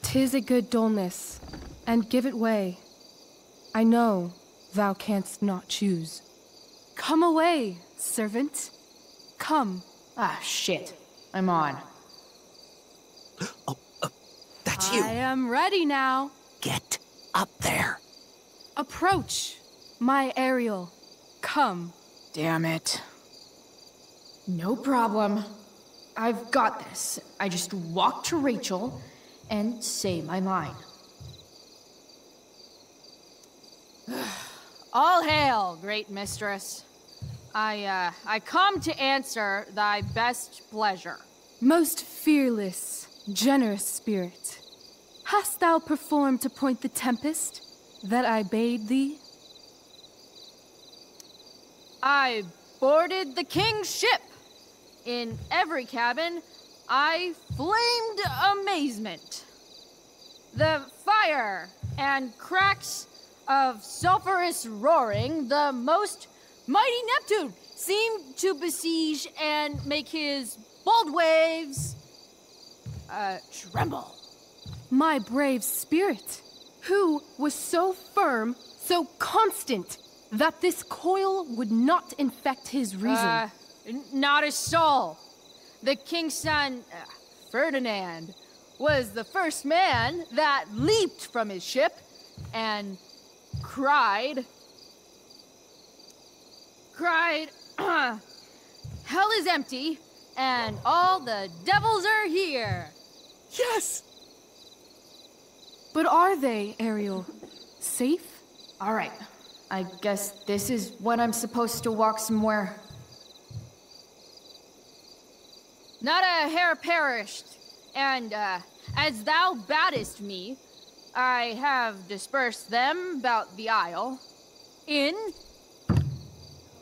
'Tis a good dullness, and give it way. I know thou canst not choose. Come away, servant. Come. Ah, shit. I'm on. That's you. I am ready now. Get up there. Approach, my Ariel. Come. Damn it. No problem. I've got this. I just walk to Rachel and say my line. All hail, great mistress. I come to answer thy best pleasure. Most fearless, generous spirit, hast thou performed to point the tempest that I bade thee? I boarded the king's ship. In every cabin, I flamed amazement. The fire and cracks of sulphurous roaring, the most mighty Neptune seemed to besiege and make his bold waves tremble. My brave spirit, who was so firm, so constant, that this coil would not infect his reason. Not a soul. The king's son, Ferdinand, was the first man that leaped from his ship and cried, hell is empty and all the devils are here. Yes! But are they, Ariel? Safe? All right. I guess this is when I'm supposed to walk somewhere. Not a hair perished, and as thou badest me, I have dispersed them about the isle. in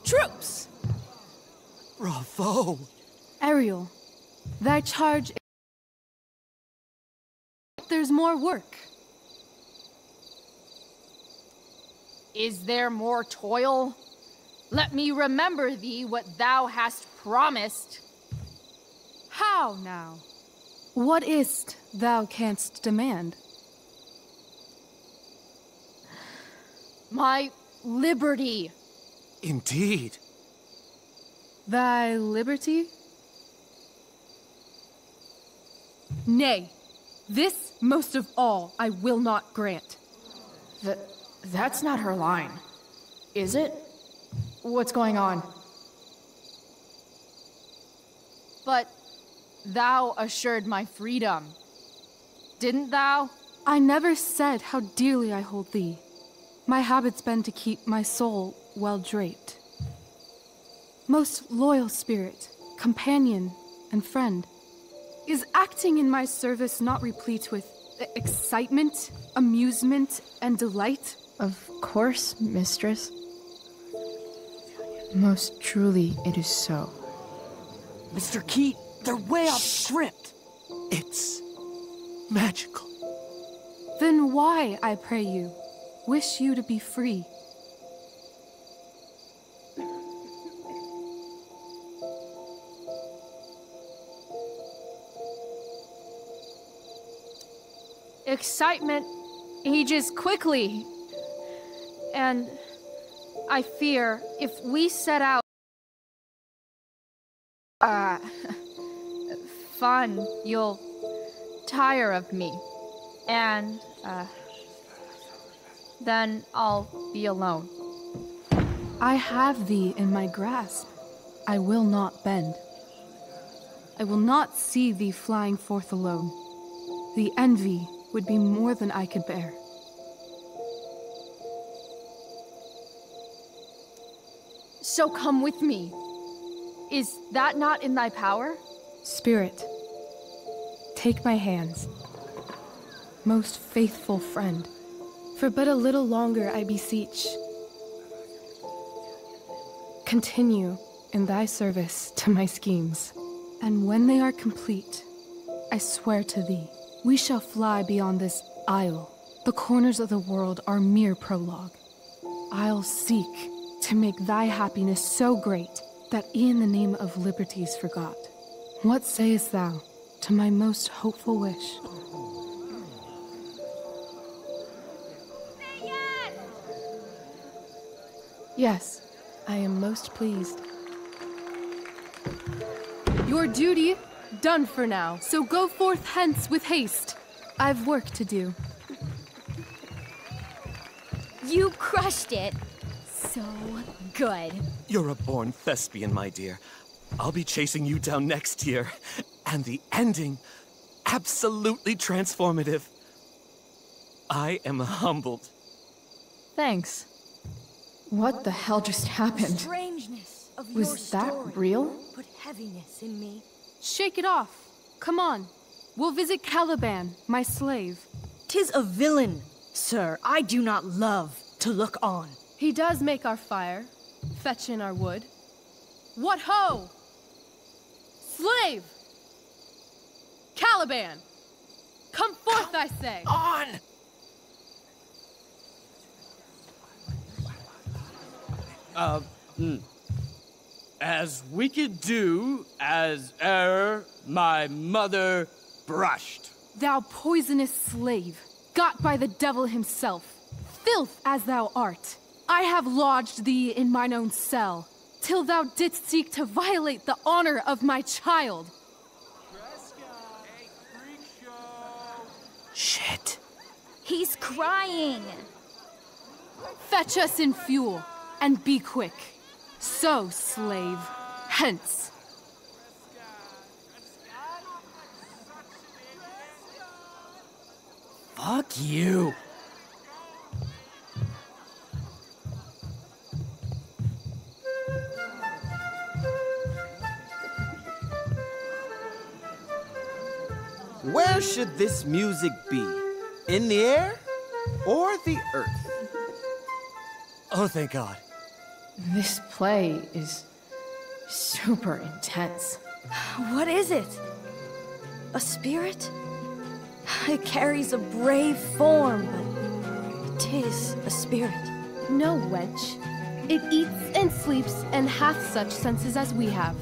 troops. Bravo! Ariel, thy charge. There's more work. Is there more toil? Let me remember thee what thou hast promised. How now? What is't thou canst demand? My liberty. Indeed. Thy liberty? Nay, this most of all I will not grant. That's not her line, is it? What's going on? But thou assured my freedom, didn't thou? I never said how dearly I hold thee. My habit's been to keep my soul well draped. Most loyal spirit, companion, and friend, is acting in my service not replete with excitement, amusement, and delight? Of course, mistress. Most truly it is so. Mr. Keat, they're way off script. It's magical. Then why, I pray you, wish you to be free? Excitement ages quickly. And I fear if we set out fun, you'll tire of me. And then I'll be alone. I have thee in my grasp. I will not bend. I will not see thee flying forth alone. The envy would be more than I could bear. So come with me. Is that not in thy power? Spirit, take my hands. Most faithful friend, for but a little longer I beseech. Continue in thy service to my schemes, and when they are complete, I swear to thee, we shall fly beyond this isle. The corners of the world are mere prologue. I'll seek to make thy happiness so great that e'en the name of liberty's forgot. What sayest thou to my most hopeful wish? Yes, I am most pleased. Your duty done for now, so go forth hence with haste. I've work to do. You crushed it. So good. You're a born thespian, my dear. I'll be chasing you down next year. And the ending, absolutely transformative. I am humbled. Thanks. What the hell just happened? Strangeness of your Was that story real? Put heaviness in me. Shake it off. Come on. We'll visit Caliban, my slave. 'Tis a villain, sir, I do not love to look on. He does make our fire, fetch in our wood. What ho! Slave! Caliban! Come forth, I say! On! As wicked do as e'er my mother brushed. Thou poisonous slave, got by the devil himself, filth as thou art, I have lodged thee in mine own cell, till thou didst seek to violate the honor of my child. Shit. He's crying. Fetch us in fuel, and be quick. So, slave, hence. Fuck you. Where should this music be? In the air or the earth? Oh, thank God. This play is super intense. What is it? A spirit? It carries a brave form, but 'tis a spirit. No, wench. It eats and sleeps and hath such senses as we have.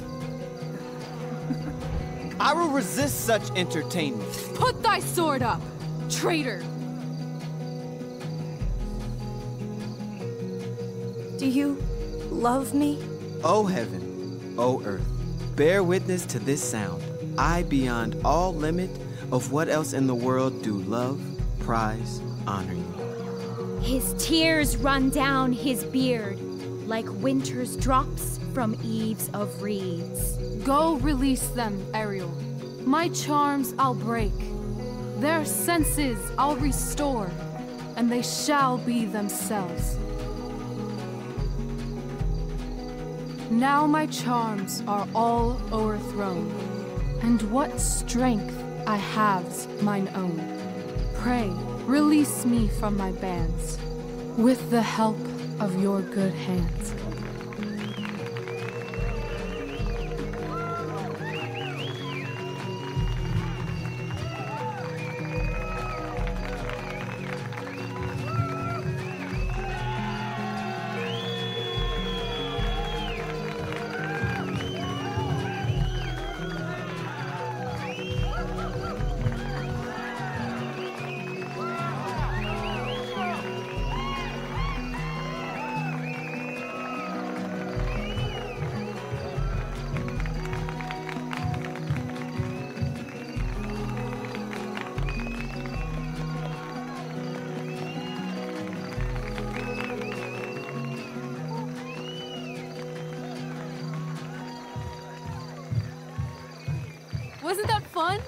I will resist such entertainment. Put thy sword up, traitor! Do you love me? O heaven, O earth, bear witness to this sound. I, beyond all limit of what else in the world, do love, prize, honor you. His tears run down his beard like winter's drops from eaves of reeds. Go release them, Ariel. My charms I'll break. Their senses I'll restore, and they shall be themselves. Now my charms are all o'erthrown, and what strength I have's mine own. Pray, release me from my bands, with the help of your good hands. Wasn't that fun?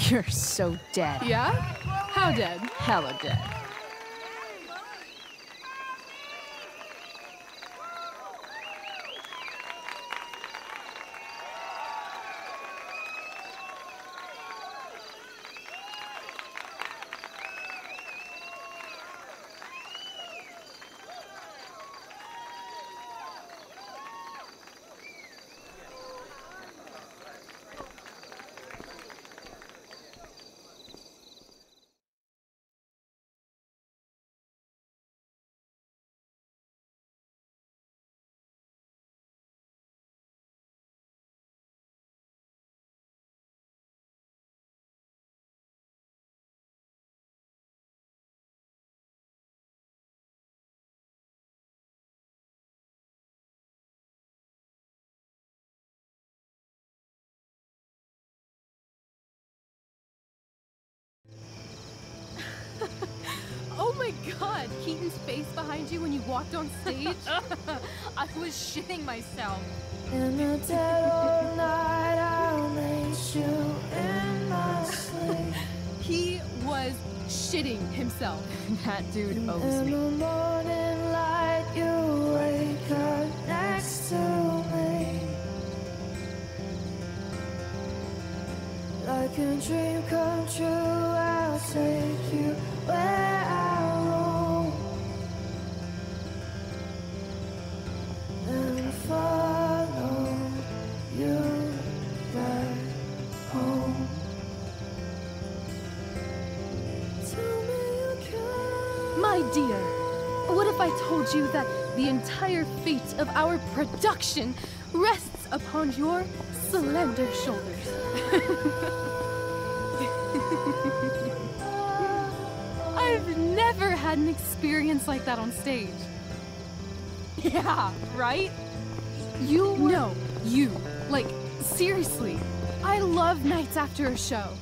You're so dead. Yeah? How dead? Hella dead. Oh my god, Keaton's face behind you when you walked on stage? I was shitting myself. In the dead of night, I'll meet you in my sleep. He was shitting himself. That dude owes In me. the morning light, you wake up next to me. Like a dream come true, I'll take you where I roam. And follow you back home. Tell me you can. My dear, what if I told you that the entire fate of our production rests upon your slender shoulders? I've never had an experience like that on stage. Yeah, right? You were... No, you. Like, seriously. I love nights after a show.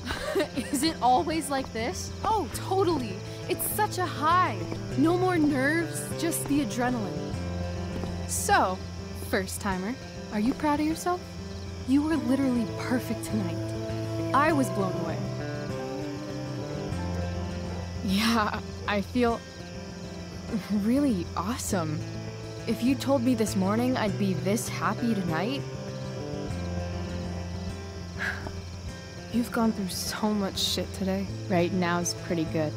Is it always like this? Oh, totally. It's such a high. No more nerves, just the adrenaline. So, first timer, are you proud of yourself? You were literally perfect tonight. I was blown away. Yeah, I feel really awesome. If you told me this morning I'd be this happy tonight... You've gone through so much shit today. Right now's pretty good.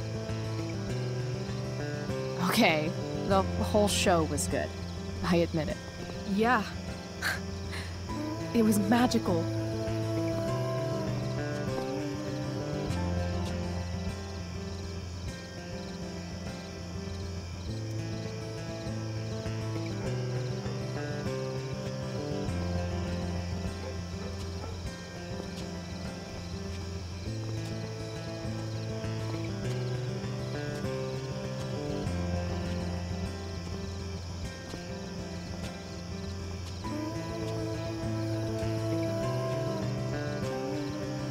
Okay, The whole show was good. I admit it. Yeah. It was magical.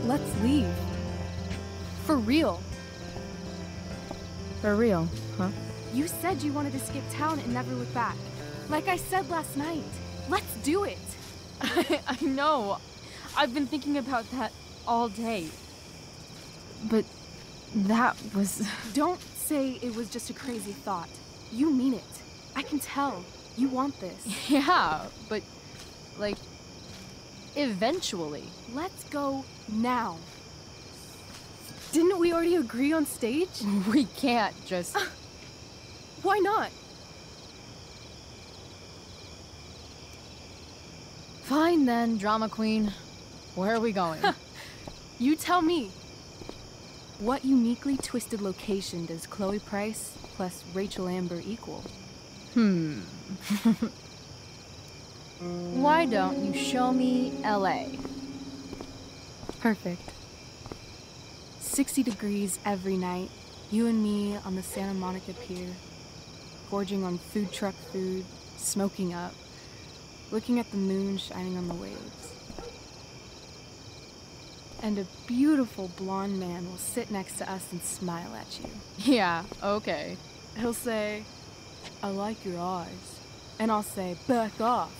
Let's leave. For real. For real, huh? You said you wanted to skip town and never look back. Like I said last night. Let's do it. I know. I've been thinking about that all day. But that was... Don't say it was just a crazy thought. You mean it. I can tell. You want this. Yeah, but... like... eventually. Let's go now. Didn't we already agree on stage? We can't just... Why not? Fine then, drama queen. Where are we going? You tell me. What uniquely twisted location does Chloe Price plus Rachel Amber equal? Why don't you show me LA? Perfect. 60 degrees every night. You and me on the Santa Monica Pier. Gorging on food truck food. Smoking up. Looking at the moon shining on the waves. And a beautiful blonde man will sit next to us and smile at you. Yeah, okay. He'll say, I like your eyes. And I'll say, back off.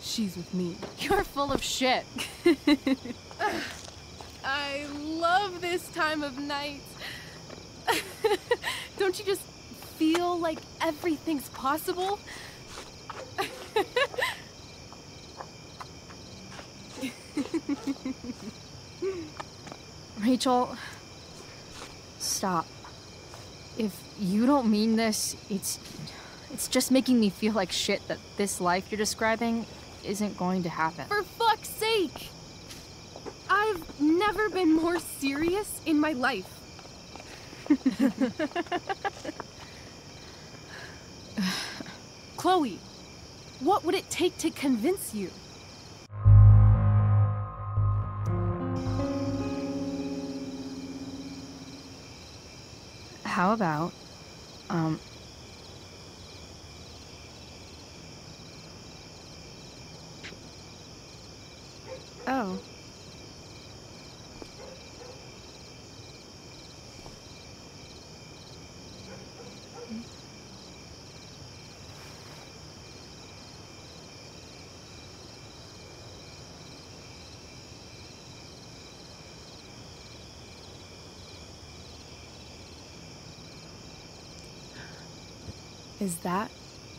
She's with me. You're full of shit. I love this time of night. Don't you just feel like everything's possible? Rachel, stop. If you don't mean this, it's just making me feel like shit that this life you're describing isn't going to happen. For fuck's sake! I've never been more serious in my life. Chloe, what would it take to convince you? How about, Oh. Is that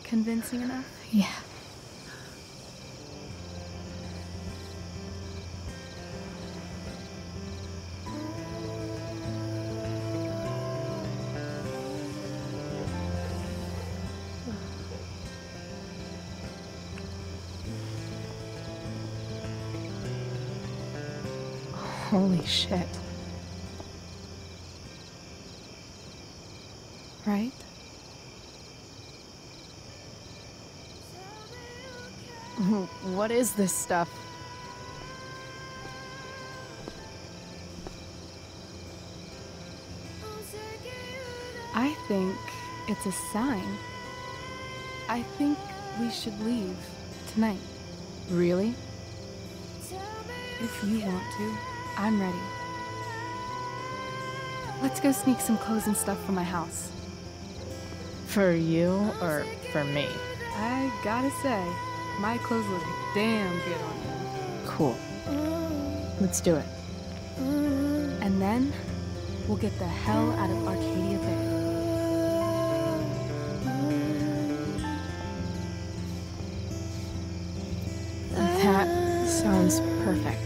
convincing enough? Yeah. Holy shit. Right? What is this stuff? I think it's a sign. I think we should leave tonight. Really? If you want to, I'm ready. Let's go sneak some clothes and stuff from my house. For you or for me? I gotta say, my clothes look damn good on you. Cool. Let's do it. And then, we'll get the hell out of Arcadia Bay. That sounds perfect.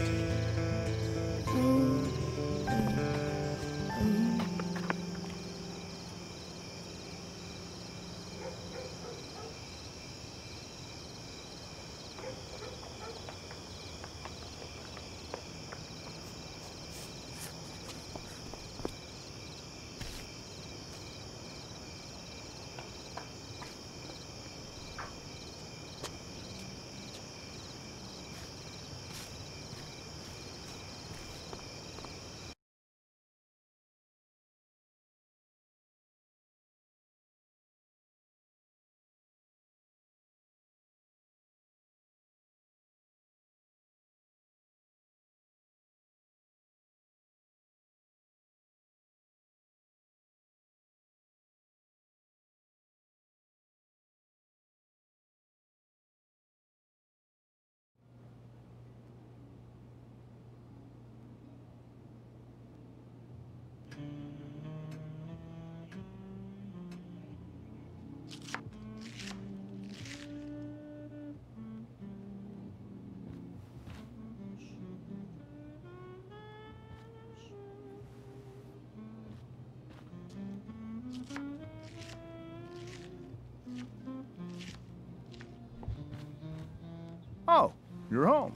you're home.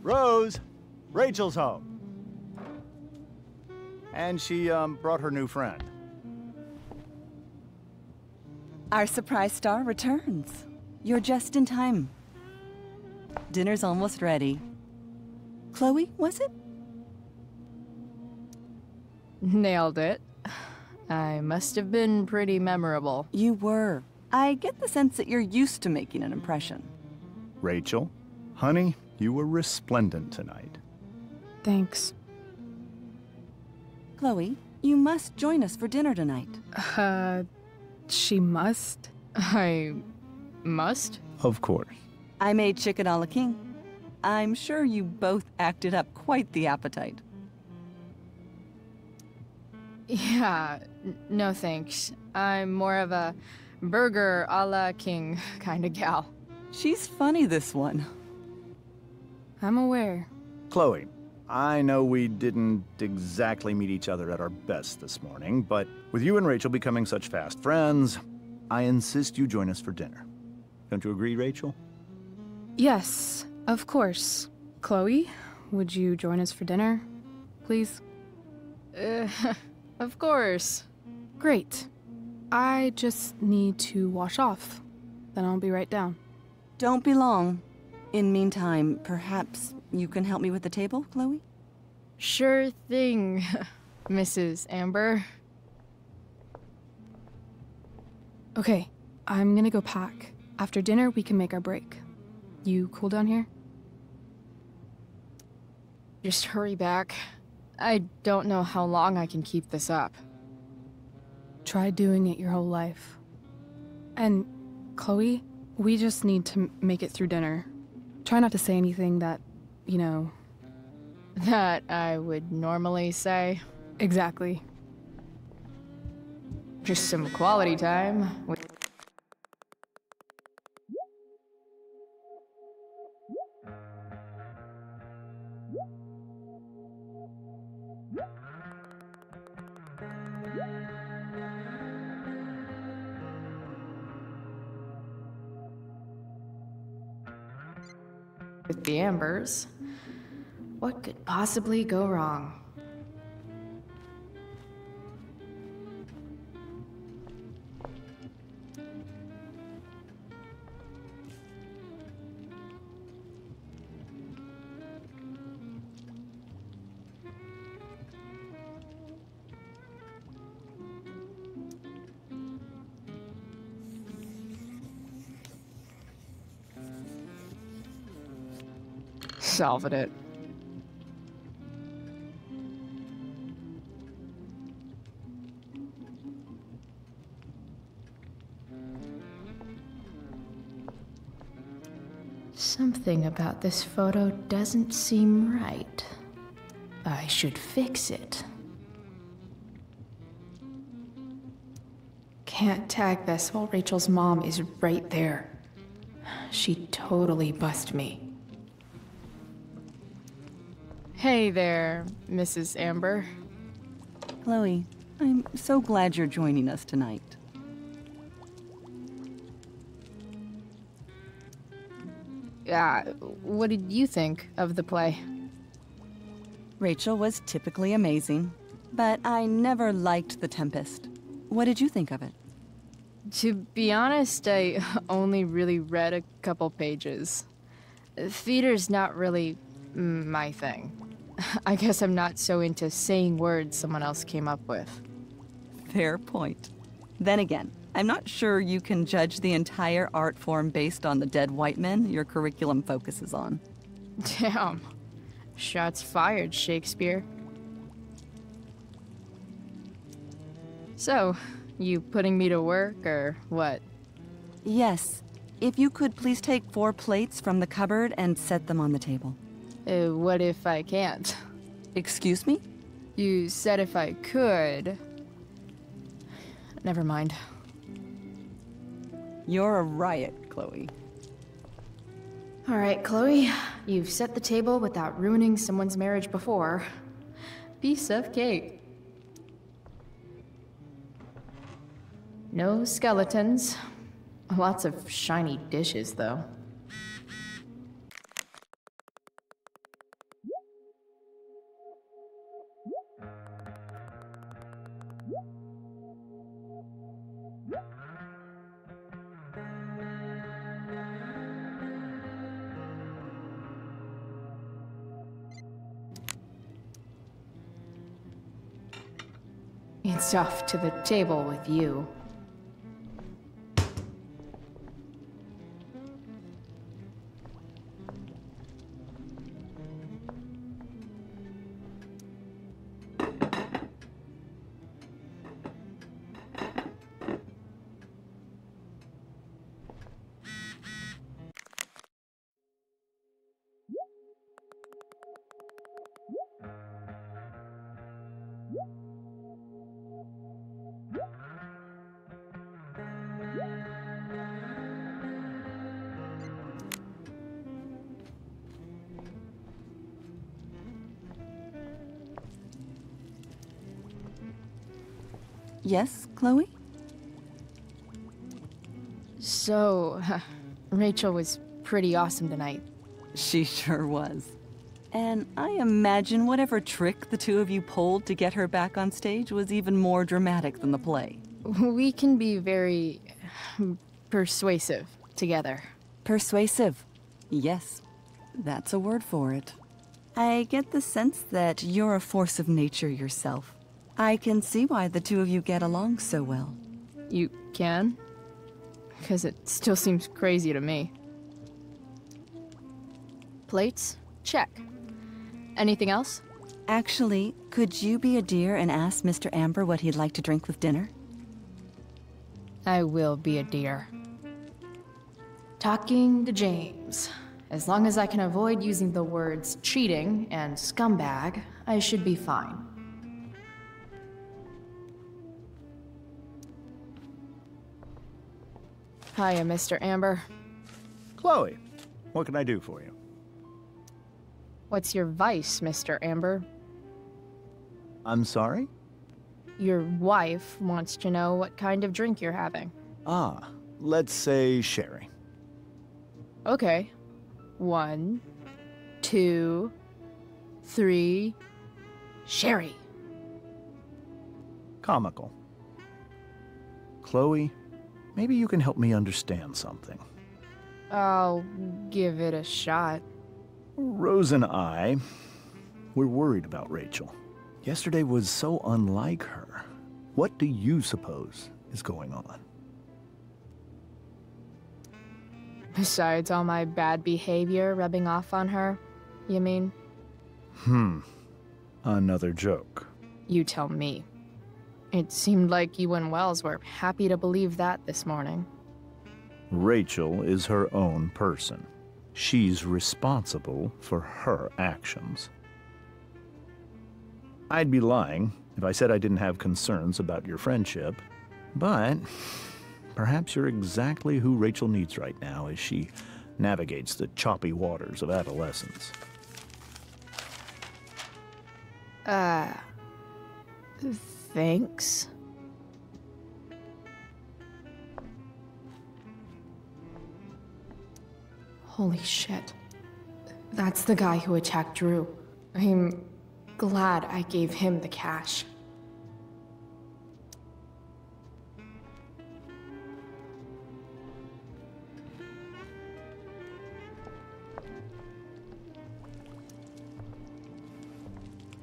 Rose, Rachel's home. And she, brought her new friend. Our surprise star returns. You're just in time. Dinner's almost ready. Chloe, was it? Nailed it. I must have been pretty memorable. You were. I get the sense that you're used to making an impression. Rachel, honey, you were resplendent tonight. Thanks. Chloe, you must join us for dinner tonight. She must? I must? Of course. I made chicken a la king. I'm sure you both acted up quite the appetite. Yeah, no thanks. I'm more of a burger a la king kind of gal. She's funny, this one. I'm aware. Chloe, I know we didn't exactly meet each other at our best this morning, but with you and Rachel becoming such fast friends, I insist you join us for dinner. Don't you agree, Rachel? Yes, of course. Chloe, would you join us for dinner, please? Of course. Great. I just need to wash off. Then I'll be right down. Don't be long. In meantime, perhaps you can help me with the table, Chloe? Sure thing, Mrs. Amber. Okay, I'm gonna go pack. After dinner, we can make our break. You cool down here? Just hurry back. I don't know how long I can keep this up. Try doing it your whole life. And, Chloe, we just need to make it through dinner. Try not to say anything that, you know... That I would normally say. Exactly. Just some quality time. With the Ambers, what could possibly go wrong? Solving it. Something about this photo doesn't seem right. I should fix it. Can't tag this while Rachel's mom is right there. She'd totally bust me. Hey there, Mrs. Amber. Chloe, I'm so glad you're joining us tonight. What did you think of the play? Rachel was typically amazing, but I never liked The Tempest. What did you think of it? To be honest, I only really read a couple pages. Theater's not really my thing. I guess I'm not so into saying words someone else came up with. Fair point. Then again, I'm not sure you can judge the entire art form based on the dead white men your curriculum focuses on. Damn. Shots fired, Shakespeare. So, you putting me to work, or what? Yes. If you could please take 4 plates from the cupboard and set them on the table. What if I can't? Excuse me? You said if I could. Never mind. You're a riot, Chloe. All right, Chloe. You've set the table without ruining someone's marriage before. Piece of cake. No skeletons. Lots of shiny dishes, though. It's off to the table with you. Yes, Chloe? So, Rachel was pretty awesome tonight. She sure was. And I imagine whatever trick the two of you pulled to get her back on stage was even more dramatic than the play. We can be very persuasive together. Persuasive. Yes, that's a word for it. I get the sense that you're a force of nature yourself. I can see why the two of you get along so well. You can? Because it still seems crazy to me. Plates? Check. Anything else? Actually, could you be a dear and ask Mr. Amber what he'd like to drink with dinner? I will be a dear. Talking to James. As long as I can avoid using the words cheating and scumbag, I should be fine. Hiya, Mr. Amber. Chloe, what can I do for you? What's your vice, Mr. Amber? I'm sorry? Your wife wants to know what kind of drink you're having. Ah, let's say sherry. Okay. 1, 2, 3... Sherry. Comical. Chloe, maybe you can help me understand something. I'll give it a shot. Rose and I, we're worried about Rachel. Yesterday was so unlike her. What do you suppose is going on? Besides all my bad behavior rubbing off on her, you mean? Another joke. You tell me. It seemed like you and Wells were happy to believe that this morning. Rachel is her own person. She's responsible for her actions. I'd be lying if I said I didn't have concerns about your friendship, but perhaps you're exactly who Rachel needs right now as she navigates the choppy waters of adolescence. Thanks. Holy shit. That's the guy who attacked Drew. I'm glad I gave him the cash.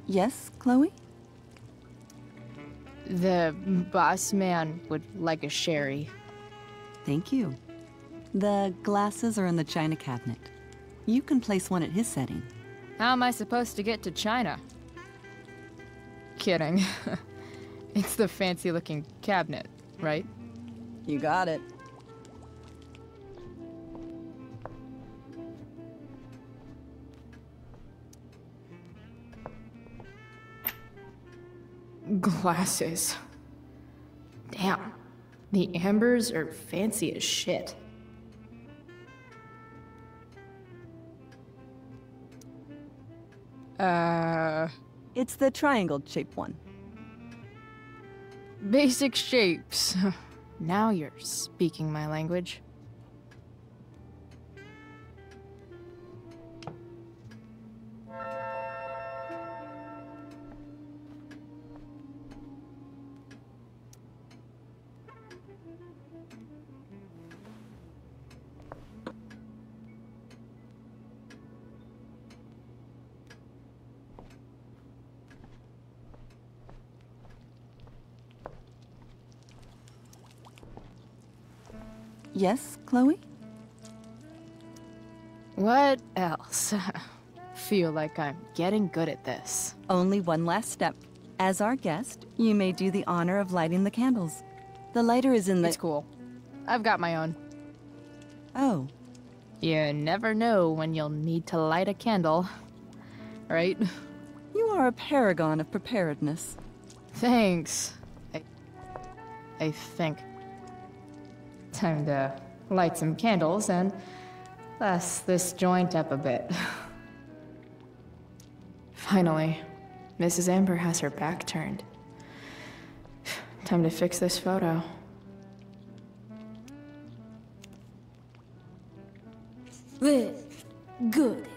Yes, Chloe? The boss man would like a sherry. Thank you. The glasses are in the china cabinet. You can place one at his setting. How am I supposed to get to China? Kidding. It's the fancy-looking cabinet, right? You got it. Glasses. Damn. The Ambers are fancy as shit. It's the triangle-shaped one. Basic shapes. Now you're speaking my language. Yes, Chloe? What else? Feel like I'm getting good at this. Only one last step. As our guest, you may do the honor of lighting the candles. The lighter is in the— It's cool. I've got my own. Oh. You never know when you'll need to light a candle, right? You are a paragon of preparedness. Thanks. I think. Time to light some candles and bless this joint up a bit. Finally, Mrs. Amber has her back turned. Time to fix this photo. Well, good.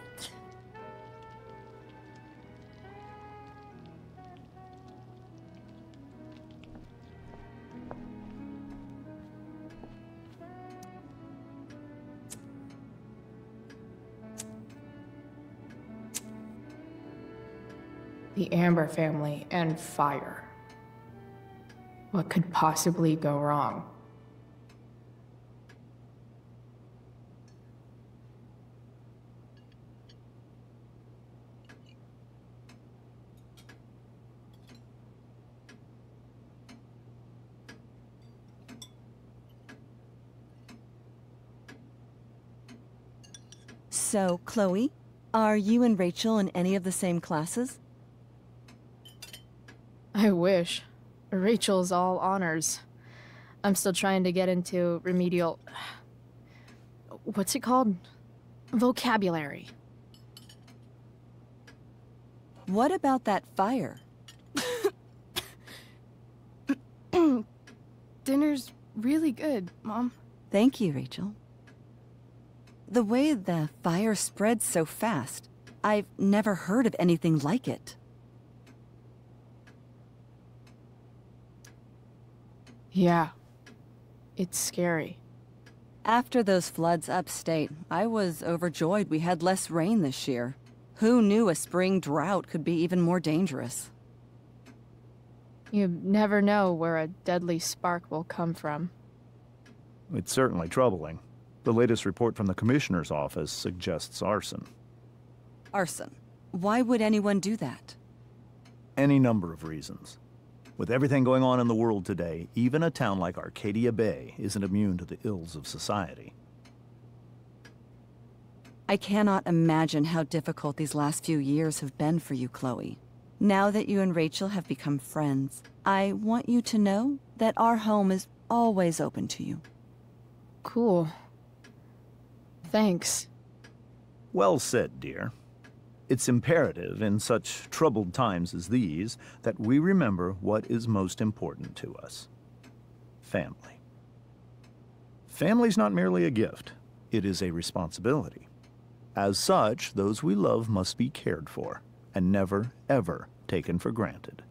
The Amber family and fire. What could possibly go wrong? So, Chloe, are you and Rachel in any of the same classes? I wish. Rachel's all honors. I'm still trying to get into remedial... What's it called? Vocabulary. What about that fire? Dinner's really good, Mom. Thank you, Rachel. The way the fire spreads so fast, I've never heard of anything like it. Yeah. It's scary. After those floods upstate, I was overjoyed we had less rain this year. Who knew a spring drought could be even more dangerous? You never know where a deadly spark will come from. It's certainly troubling. The latest report from the Commissioner's office suggests arson. Arson? Why would anyone do that? Any number of reasons. With everything going on in the world today, even a town like Arcadia Bay isn't immune to the ills of society. I cannot imagine how difficult these last few years have been for you, Chloe. Now that you and Rachel have become friends, I want you to know that our home is always open to you. Cool. Thanks. Well said, dear. It's imperative in such troubled times as these that we remember what is most important to us. Family. Family's not merely a gift, it is a responsibility. As such, those we love must be cared for and never, ever taken for granted.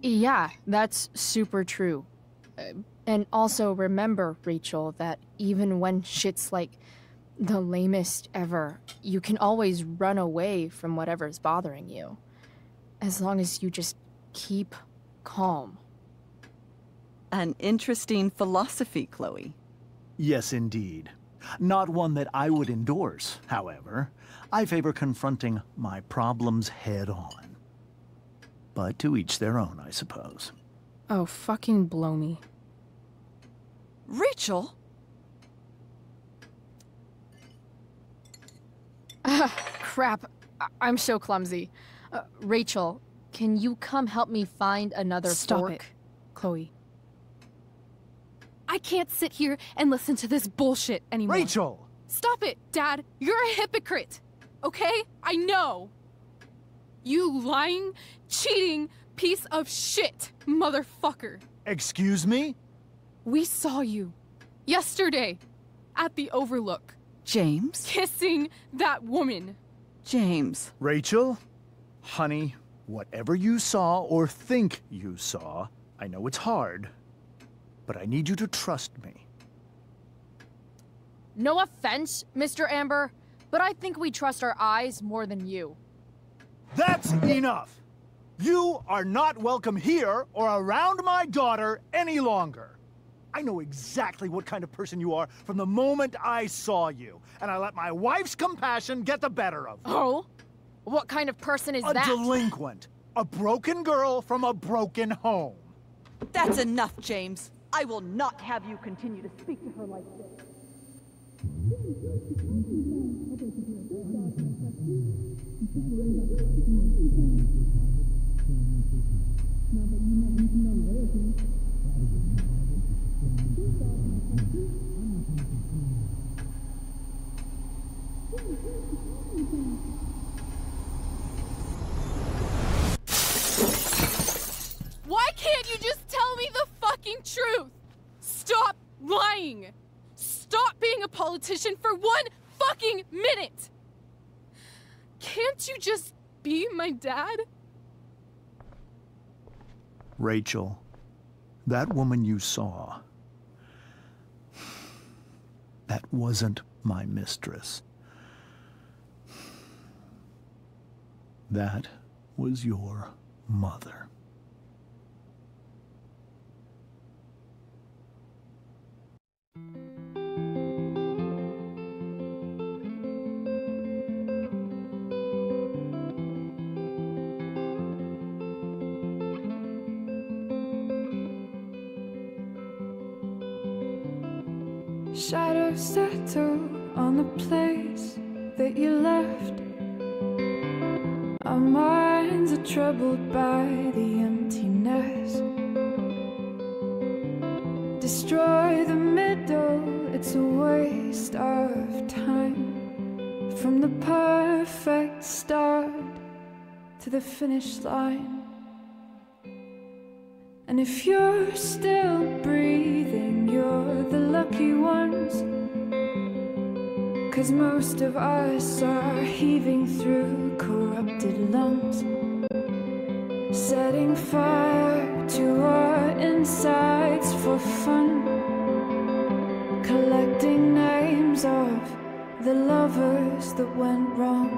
Yeah, that's super true. And also remember, Rachel, that even when shit's like the lamest ever, you can always run away from whatever's bothering you. As long as you just keep calm. An interesting philosophy, Chloe. Yes, indeed. Not one that I would endorse, however. I favor confronting my problems head on. But to each their own, I suppose. Oh, fucking blow me. Rachel? Crap. I'm so clumsy. Rachel, can you come help me find another Stop fork? it, Chloe. I can't sit here and listen to this bullshit anymore. Rachel! Stop it, Dad. You're a hypocrite. Okay? I know. You lying, cheating piece of shit, motherfucker. Excuse me? We saw you yesterday at the Overlook. James? Kissing that woman. James. Rachel, honey, whatever you saw or think you saw, I know it's hard, but I need you to trust me. No offense, Mr. Amber, but I think we trust our eyes more than you. That's enough! You are not welcome here or around my daughter any longer. I know exactly what kind of person you are from the moment I saw you, and I let my wife's compassion get the better of me. Oh? What kind of person is that? A delinquent. A broken girl from a broken home. That's enough, James. I will not have you continue to speak to her like this. Why can't you just tell me the fucking truth? Stop lying. Stop being a politician for 1 fucking minute. Can't you just be my dad? Rachel, that woman you saw, that wasn't my mistress. That was your mother. Shadows settle on the place that you left. Our minds are troubled by the emptiness. Destroy the middle, it's a waste of time. From the perfect start to the finish line. And if you're still breathing, you're the lucky ones. 'Cause most of us are heaving through corrupted lungs, setting fire to our insides for fun, collecting names of the lovers that went wrong,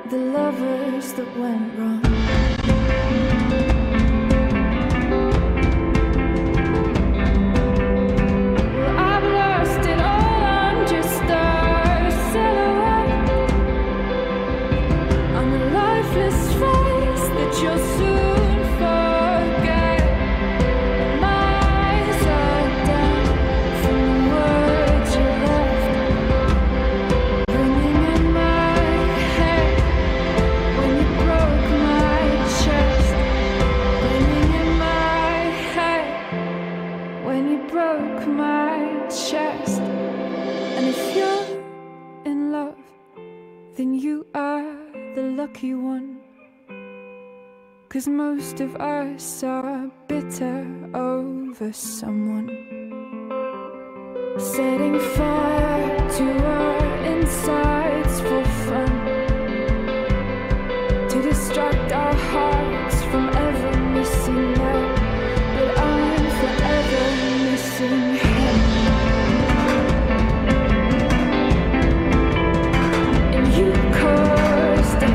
the lovers that went wrong. Lucky one, 'cause most of us are bitter over someone, setting fire to our insides for fun, to distract our hearts from ever missing out. But I'm forever missing him. And you caused it.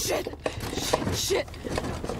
Shit! Shit! Shit!